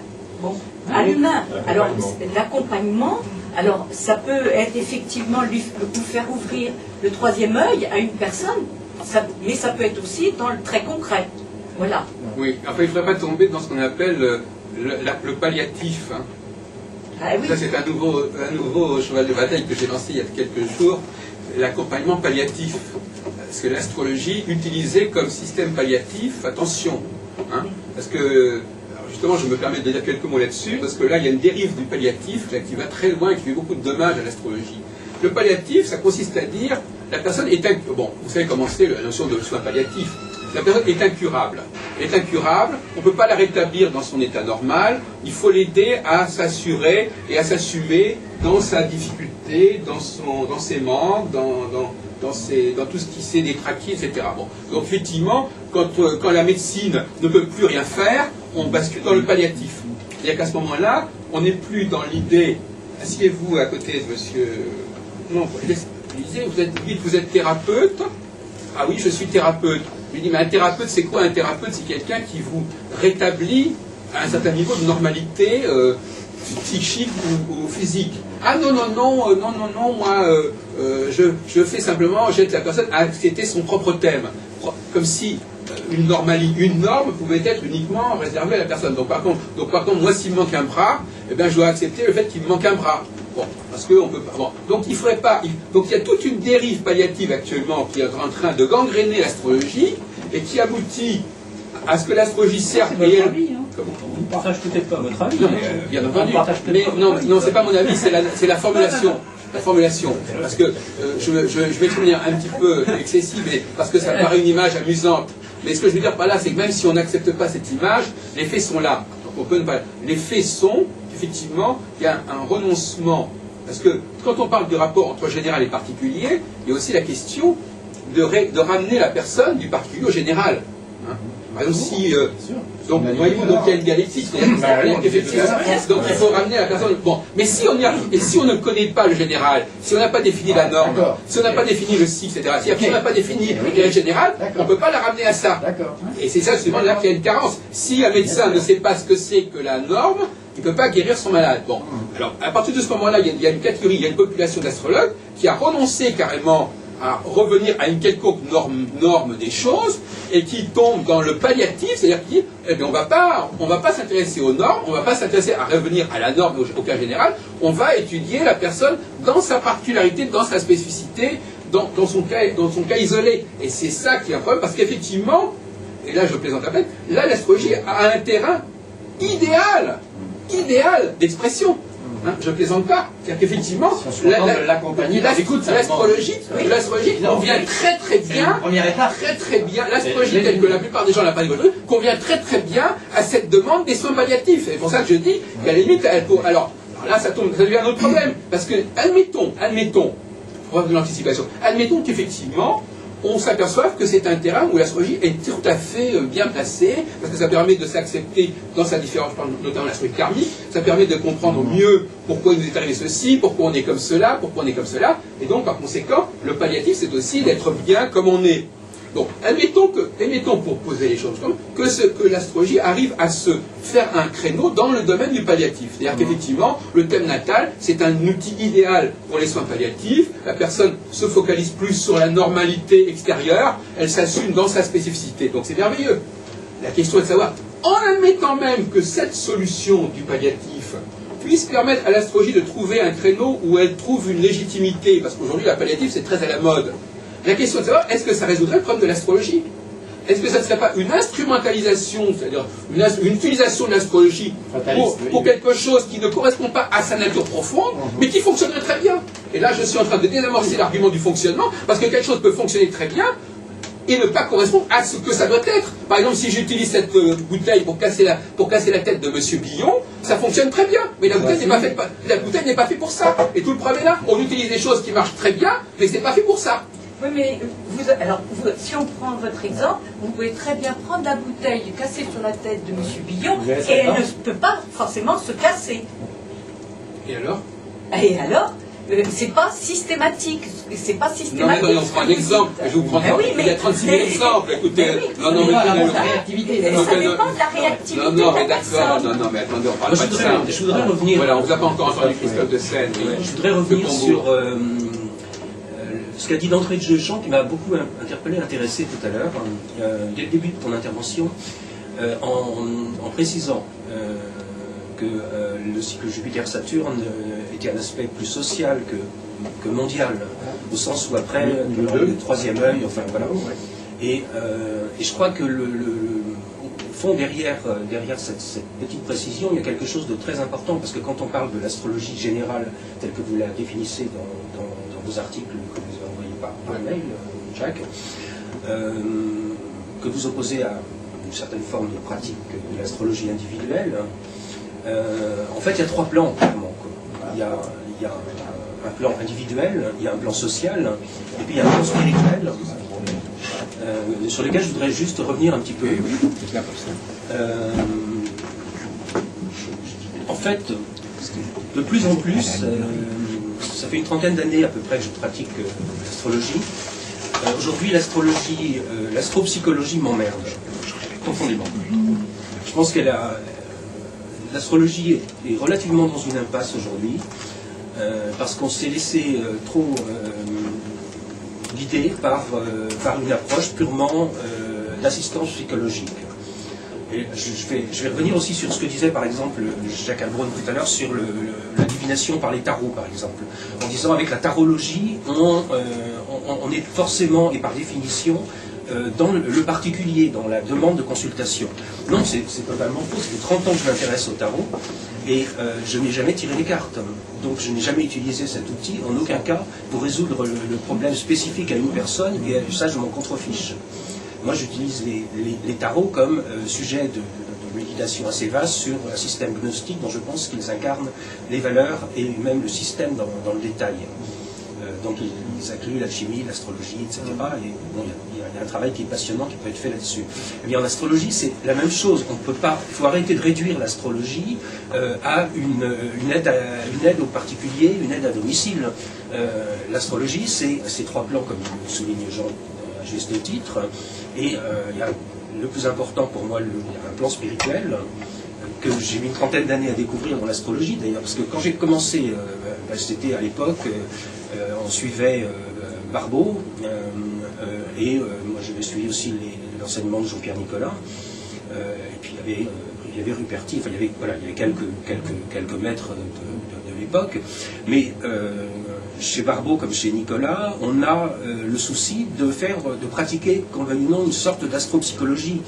à l'humain. Alors, l'accompagnement, alors ça peut être effectivement vous faire ouvrir le troisième œil à une personne, mais ça peut être aussi dans le très concret. Voilà. Oui, enfin, il ne faudrait pas tomber dans ce qu'on appelle le palliatif. Hein. Ah, oui. Ça, c'est un nouveau cheval de bataille que j'ai lancé il y a quelques jours, l'accompagnement palliatif. Parce que l'astrologie, utilisée comme système palliatif, attention, hein, parce que justement, je me permets de dire quelques mots là-dessus, parce que là, il y a une dérive du palliatif qui va très loin et qui fait beaucoup de dommages à l'astrologie. Le palliatif, ça consiste à dire, la personne est incurable. Bon, vous savez comment c'est la notion de soin palliatif. La personne est incurable. Elle est incurable, on ne peut pas la rétablir dans son état normal, il faut l'aider à s'assurer et à s'assumer dans sa difficulté, dans ses manques, dans tout ce qui s'est détraqué, etc. Bon. Donc effectivement, quand la médecine ne peut plus rien faire, on bascule dans le palliatif. C'est-à-dire qu'à ce moment-là, on n'est plus dans l'idée, asseyez-vous à côté de monsieur... Non, vous êtes thérapeute. Ah oui, je suis thérapeute. Je lui dis, mais un thérapeute, c'est quoi un thérapeute? C'est quelqu'un qui vous rétablit à un certain niveau de normalité psychique ou physique. Ah non, moi, je fais simplement, j'aide la personne à accepter son propre thème. Comme si une norme pouvait être uniquement réservée à la personne. Donc par contre, moi, s'il me manque un bras, eh bien, je dois accepter le fait qu'il me manque un bras. Bon, parce qu'on peut pas. Bon, donc il faudrait pas. Donc il y a toute une dérive palliative actuellement qui est en train de gangréner l'astrologie et qui aboutit à ce que l'astrologie serve. C'est votre avis, hein. On ne partage peut-être pas votre avis. Non, bien entendu. Mais non, c'est pas mon avis, c'est la formulation. La formulation. Parce que je vais devenir un petit peu excessif, mais parce que ça paraît une image amusante. Mais ce que je veux dire par là, c'est que même si on n'accepte pas cette image, les faits sont là. Donc on peut ne pas. Les faits sont effectivement, il y a un renoncement. Parce que quand on parle du rapport entre général et particulier, il y a aussi la question de ramener la personne du particulier au général. Hein. Par exemple, si... donc, voyez-vous, donc il y a une dialectique. Effectivement, donc il faut ramener la personne... Bon, mais si on y arrive, et si on ne connaît pas le général, si on n'a pas défini la norme, si on n'a pas défini le cycle, etc., si on n'a pas défini le général, on ne peut pas la ramener à ça. Et c'est ça, justement, là qu'il y a une carence. Si un médecin ne sait pas ce que c'est que la norme, il ne peut pas guérir son malade. Bon, alors, à partir de ce moment-là, il y a une catégorie, il y a une population d'astrologues qui a renoncé carrément à revenir à une quelconque norme des choses et qui tombe dans le palliatif, c'est-à-dire qu'il on va pas s'intéresser aux normes, on va pas s'intéresser à revenir à la norme au cas général, on va étudier la personne dans sa particularité, dans sa spécificité, dans son cas isolé. Et c'est ça qui est un problème, parce qu'effectivement, et là je plaisante à peine, là l'astrologie a un terrain idéal d'expression. Hein, je ne plaisante pas. C'est-à-dire qu'effectivement, l'astrologie convient très bien, l'astrologie telle que la plupart des gens n'ont pas développée, convient très bien à cette demande des soins palliatifs. C'est pour ça que je dis qu'à la limite, alors, Alors là, ça devient un autre problème. Parce que, admettons, pour avoir de l'anticipation, admettons qu'effectivement, on s'aperçoit que c'est un terrain où l'astrologie est tout à fait bien placée, parce que ça permet de s'accepter dans sa différence, notamment l'astrologie karmique, ça permet de comprendre mieux pourquoi il nous est arrivé ceci, pourquoi on est comme cela, et donc par conséquent, le palliatif c'est aussi d'être bien comme on est. Donc, admettons pour poser les choses que l'astrologie arrive à se faire un créneau dans le domaine du palliatif. C'est-à-dire qu'effectivement, le thème natal, c'est un outil idéal pour les soins palliatifs. La personne se focalise plus sur la normalité extérieure, elle s'assume dans sa spécificité. Donc c'est merveilleux. La question est de savoir, en admettant même que cette solution du palliatif puisse permettre à l'astrologie de trouver un créneau où elle trouve une légitimité, parce qu'aujourd'hui la palliative c'est très à la mode. La question est de savoir, est-ce que ça résoudrait le problème de l'astrologie? Est-ce que ça ne serait pas une instrumentalisation, c'est-à-dire une utilisation de l'astrologie pour quelque chose qui ne correspond pas à sa nature profonde, mais qui fonctionnerait très bien? Et là, je suis en train de désamorcer l'argument du fonctionnement, parce que quelque chose peut fonctionner très bien et ne pas correspondre à ce que ça doit être. Par exemple, si j'utilise cette bouteille pour casser la tête de M. Billon, ça fonctionne très bien, mais la bouteille n'est pas faite pour ça. Et tout le problème est là, on utilise des choses qui marchent très bien, mais ce n'est pas fait pour ça. Oui, mais si on prend votre exemple, vous pouvez très bien prendre la bouteille, casser sur la tête de M. Billon, et elle ne peut pas forcément se casser. Et alors? C'est pas systématique. Non, mais on prend un exemple. Je vous prends il y a 36 000 exemples. Écoutez, ça dépend de la réactivité. Non, mais d'accord. Non, mais attendez, on parle pas de ça. Je voudrais revenir. Voilà, on ne vous a pas encore entendu Christophe de Seine. Je voudrais revenir sur ce qu'a dit d'entrée de jeu Jean, qui m'a beaucoup interpellé, intéressé tout à l'heure, dès le début de ton intervention, en précisant que le cycle Jupiter-Saturne était un aspect plus social que mondial, au sens où après, le troisième œil, enfin voilà. Et je crois que au fond, derrière cette petite précision, il y a quelque chose de très important, parce que quand on parle de l'astrologie générale, telle que vous la définissez dans vos articles que vous avez envoyés par mail, Jacques, que vous opposez à une certaine forme de pratique de l'astrologie individuelle, en fait, il y a trois plans, clairement. Il y a un plan individuel, il y a un plan social, et puis il y a un plan spirituel, sur lequel je voudrais juste revenir un petit peu. En fait, de plus en plus, ça fait une trentaine d'années à peu près que je pratique l'astrologie. Aujourd'hui, l'astropsychologie m'emmerde, profondément. Je pense que l'astrologie est relativement dans une impasse aujourd'hui, parce qu'on s'est laissé trop guider par une approche purement d'assistance psychologique. Et je vais revenir aussi sur ce que disait par exemple Jacques Albron tout à l'heure sur la divination par les tarots, par exemple, en disant avec la tarologie, on est forcément et par définition dans le particulier, dans la demande de consultation. Non, c'est totalement faux. Ça fait 30 ans que je m'intéresse au tarot et je n'ai jamais tiré les cartes. Donc je n'ai jamais utilisé cet outil, en aucun cas, pour résoudre le problème spécifique à une personne, et ça je m'en contrefiche. Moi j'utilise les tarots comme sujet de méditation assez vaste sur un système gnostique dont je pense qu'ils incarnent les valeurs et même le système dans le détail. Donc ils incluent l'alchimie, l'astrologie, etc. Et bon, il y a un travail qui est passionnant qui peut être fait là-dessus. Eh bien en astrologie c'est la même chose. On ne peut pas. Il faut arrêter de réduire l'astrologie à une aide au particulier, une aide à domicile. L'astrologie c'est ces trois plans comme souligne Jean à juste titre. Et il y a le plus important pour moi, il y a un plan spirituel que j'ai mis une trentaine d'années à découvrir dans l'astrologie d'ailleurs, parce que quand j'ai commencé, c'était à l'époque, on suivait Barbeau, et moi j'avais suivi aussi l'enseignement de Jean-Pierre Nicolas, et puis il y avait Ruperti, enfin il y avait quelques maîtres de l'époque, mais chez Barbeau comme chez Nicolas, on a le souci de pratiquer, qu'on veuille ou non, une sorte d'astropsychologie.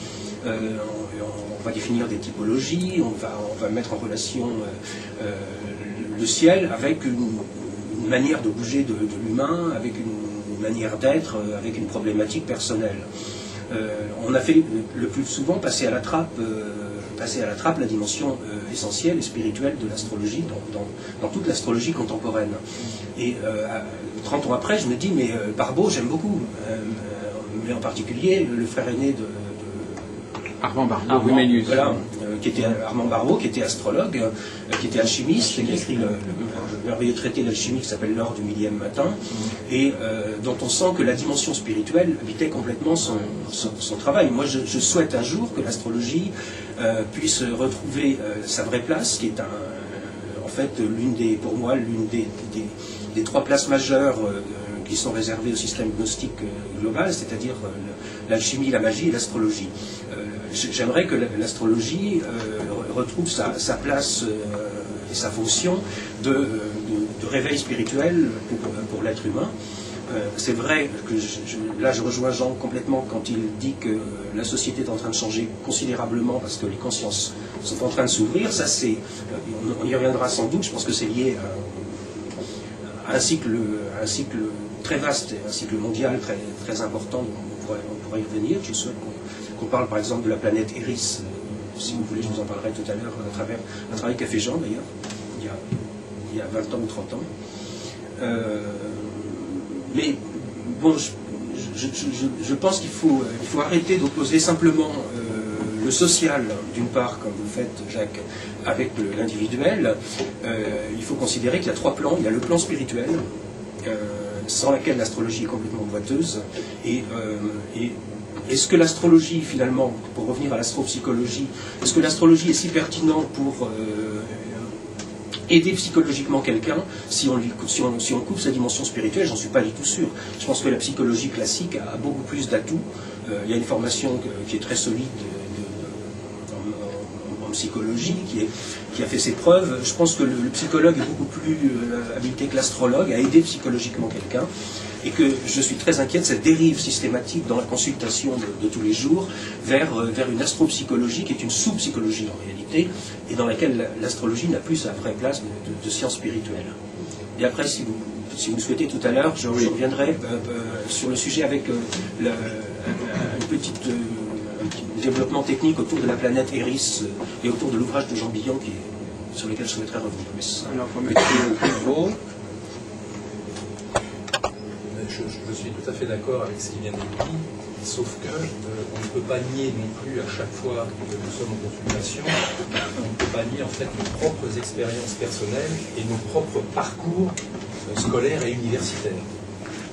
On va définir des typologies, on va mettre en relation le ciel avec une manière de bouger de l'humain, avec une manière d'être, avec une problématique personnelle. on a fait le plus souvent passer à la trappe la dimension essentielle et spirituelle de l'astrologie dans toute l'astrologie contemporaine. Et 30 ans après, je me dis, mais Barbeau, j'aime beaucoup, mais en particulier le frère aîné de Armand Barbeau, voilà, Armand Barbeau, qui était astrologue, qui était alchimiste, qui a écrit le merveilleux traité d'alchimie qui s'appelle L'or du millième matin, et dont on sent que la dimension spirituelle habitait complètement son travail. Moi, je souhaite un jour que l'astrologie puisse retrouver sa vraie place, qui est en fait pour moi l'une des trois places majeures qui sont réservées au système gnostique global, c'est-à-dire l'alchimie, la magie et l'astrologie. J'aimerais que l'astrologie retrouve sa place et sa fonction de réveil spirituel pour l'être humain. C'est vrai que là je rejoins Jean complètement quand il dit que la société est en train de changer considérablement parce que les consciences sont en train de s'ouvrir. Ça, on y reviendra sans doute. Je pense que c'est lié à un cycle très vaste, un cycle mondial très, très important. On pourrait y revenir. Je souhaite qu'on parle par exemple de la planète Eris. Si vous voulez, je vous en parlerai tout à l'heure à travers un travail qu'a fait Jean d'ailleurs, il y a 20 ans ou 30 ans. Mais bon, je pense qu'il faut arrêter d'opposer simplement le social, d'une part, comme vous faites, Jacques, avec l'individuel. Il faut considérer qu'il y a trois plans. Il y a le plan spirituel, sans laquelle l'astrologie est complètement boiteuse. Et est-ce que l'astrologie, finalement, pour revenir à l'astropsychologie, est-ce que l'astrologie est si pertinente pour aider psychologiquement quelqu'un si on coupe sa dimension spirituelle? J'en suis pas du tout sûr. Je pense que la psychologie classique a beaucoup plus d'atouts. Il y a une formation qui est très solide en psychologie, qui a fait ses preuves. Je pense que le psychologue est beaucoup plus habilité que l'astrologue à aider psychologiquement quelqu'un. Et que je suis très inquiet de cette dérive systématique dans la consultation de tous les jours vers une astropsychologie qui est une sous-psychologie en réalité, et dans laquelle l'astrologie n'a plus sa vraie place de science spirituelle. Et après, si vous le souhaitez tout à l'heure, je reviendrai sur le sujet avec un petit développement technique autour de la planète Eris et autour de l'ouvrage de Jean Billon sur lequel je souhaiterais revenir. Alors, faut mettre le niveau. Je suis tout à fait d'accord avec ce qui vient d'être dit, sauf que on ne peut pas nier non plus à chaque fois que nous sommes en consultation, on ne peut pas nier en fait nos propres expériences personnelles et nos propres parcours scolaires et universitaires.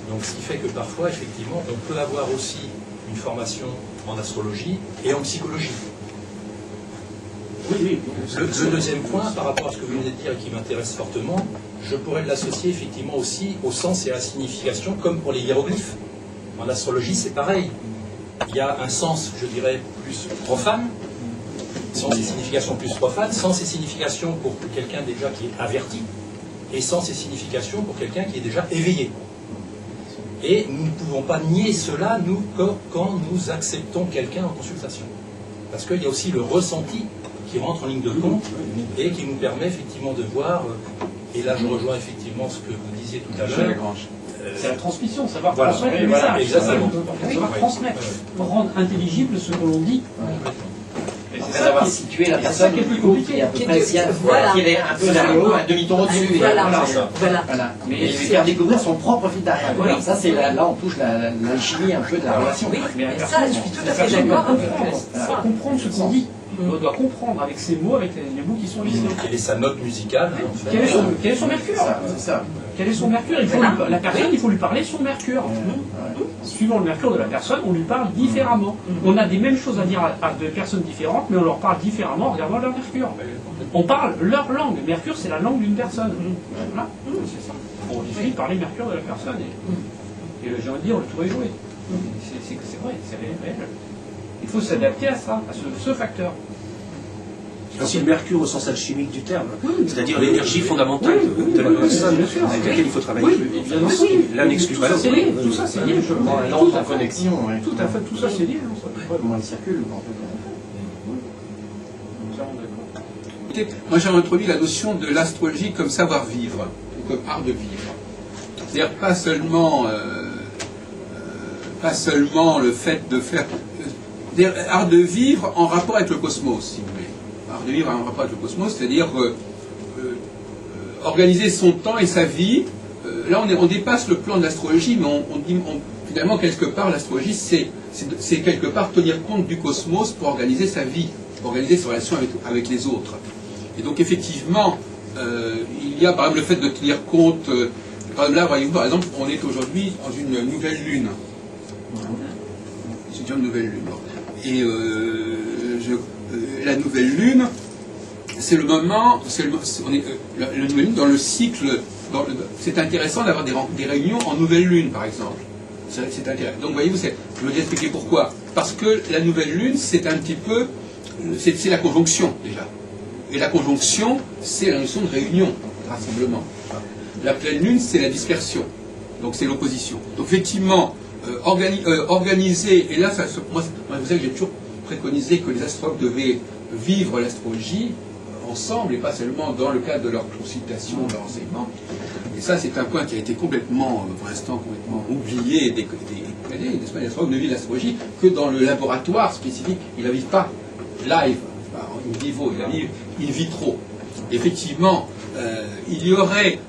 Donc ce qui fait que parfois, effectivement, on peut avoir aussi une formation en astrologie et en psychologie. Oui. Le deuxième point, par rapport à ce que vous venez de dire et qui m'intéresse fortement, je pourrais l'associer effectivement aussi au sens et à la signification, comme pour les hiéroglyphes. En astrologie, c'est pareil. Il y a un sens, je dirais, plus profane, sens et signification plus profane, sens et signification pour quelqu'un déjà qui est averti, et sens et signification pour quelqu'un qui est déjà éveillé. Et nous ne pouvons pas nier cela, nous, quand nous acceptons quelqu'un en consultation. Parce qu'il y a aussi le ressenti qui rentre en ligne de compte et qui nous permet effectivement de voir, et là je rejoins effectivement ce que vous disiez tout à l'heure. C'est la transmission, savoir Voilà, transmettre le voilà, message. exactement. Savoir transmettre, rendre intelligible ce que l'on dit. C'est savoir situer la personne qui est plus compliqué. qui est à peu près tirer un peu vers le haut, un demi-ton au-dessus. Voilà. Mais lui faire découvrir son propre fil d'arrière. Oui. Ça, c'est là on touche l'alchimie un peu de la relation. Oui, mais ça, je suis tout à fait d'accord avec vous. Comprendre ce qu'on dit. On doit comprendre avec ses mots, avec les mots qui sont lisés. Quelle est sa note musicale en fait. Quel est son mercure? C'est ça. Quel est son mercure? La personne, il faut lui parler son mercure. Suivant le mercure de la personne, on lui parle différemment. On a des mêmes choses à dire à deux personnes différentes, mais on leur parle différemment en regardant leur mercure. On parle leur langue. Mercure, c'est la langue d'une personne. Voilà, c'est ça. On lui fait parler mercure de la personne. Et j'ai envie de dire, le tour est joué. C'est vrai, c'est réel. Il faut s'adapter à ça, à ce facteur. Aussi le mercure au sens alchimique du terme, c'est-à-dire l'énergie fondamentale de la personne avec laquelle il faut travailler. L'un n'exclut pas l'autre. Tout ça, c'est lié. L'ordre de connexion. Tout à fait, tout ça, c'est lié. Comment il circule. Moi, j'ai introduit la notion de l'astrologie comme savoir-vivre, comme art de vivre. C'est-à-dire pas seulement pas seulement le fait de faire... art de vivre en rapport avec le cosmos, si vous voulez. Art de vivre en rapport avec le cosmos, c'est-à-dire organiser son temps et sa vie. Là, on dépasse le plan de l'astrologie, mais finalement, quelque part, l'astrologie, c'est quelque part tenir compte du cosmos pour organiser sa vie, pour organiser ses relations avec les autres. Et donc, effectivement, il y a, par exemple, le fait de tenir compte... par exemple, là, voyez-vous, par exemple, on est aujourd'hui dans une nouvelle lune. C'est une nouvelle lune. Et la nouvelle lune, c'est le moment... la nouvelle lune dans le cycle... c'est intéressant d'avoir des réunions en nouvelle lune, par exemple. C'est intéressant. Donc, voyez-vous, je vais vous expliquer pourquoi. Parce que la nouvelle lune, c'est un petit peu... c'est la conjonction, déjà. Et la conjonction, c'est la notion de réunion, de rassemblement. La pleine lune, c'est la dispersion. Donc, c'est l'opposition. Donc, effectivement, organiser... Et là, moi, vous savez que j'ai toujours préconisé que les astrologues devaient vivre l'astrologie ensemble et pas seulement dans le cadre de leur consultation, de leur enseignement. Et ça, c'est un point qui a été complètement, pour l'instant, complètement oublié et déconné, n'est-ce pas? Les astrologues ne vivent l'astrologie que dans le laboratoire spécifique. Ils ne la vivent pas live, in vivo, ils la vivent in vitro. Effectivement, il y aurait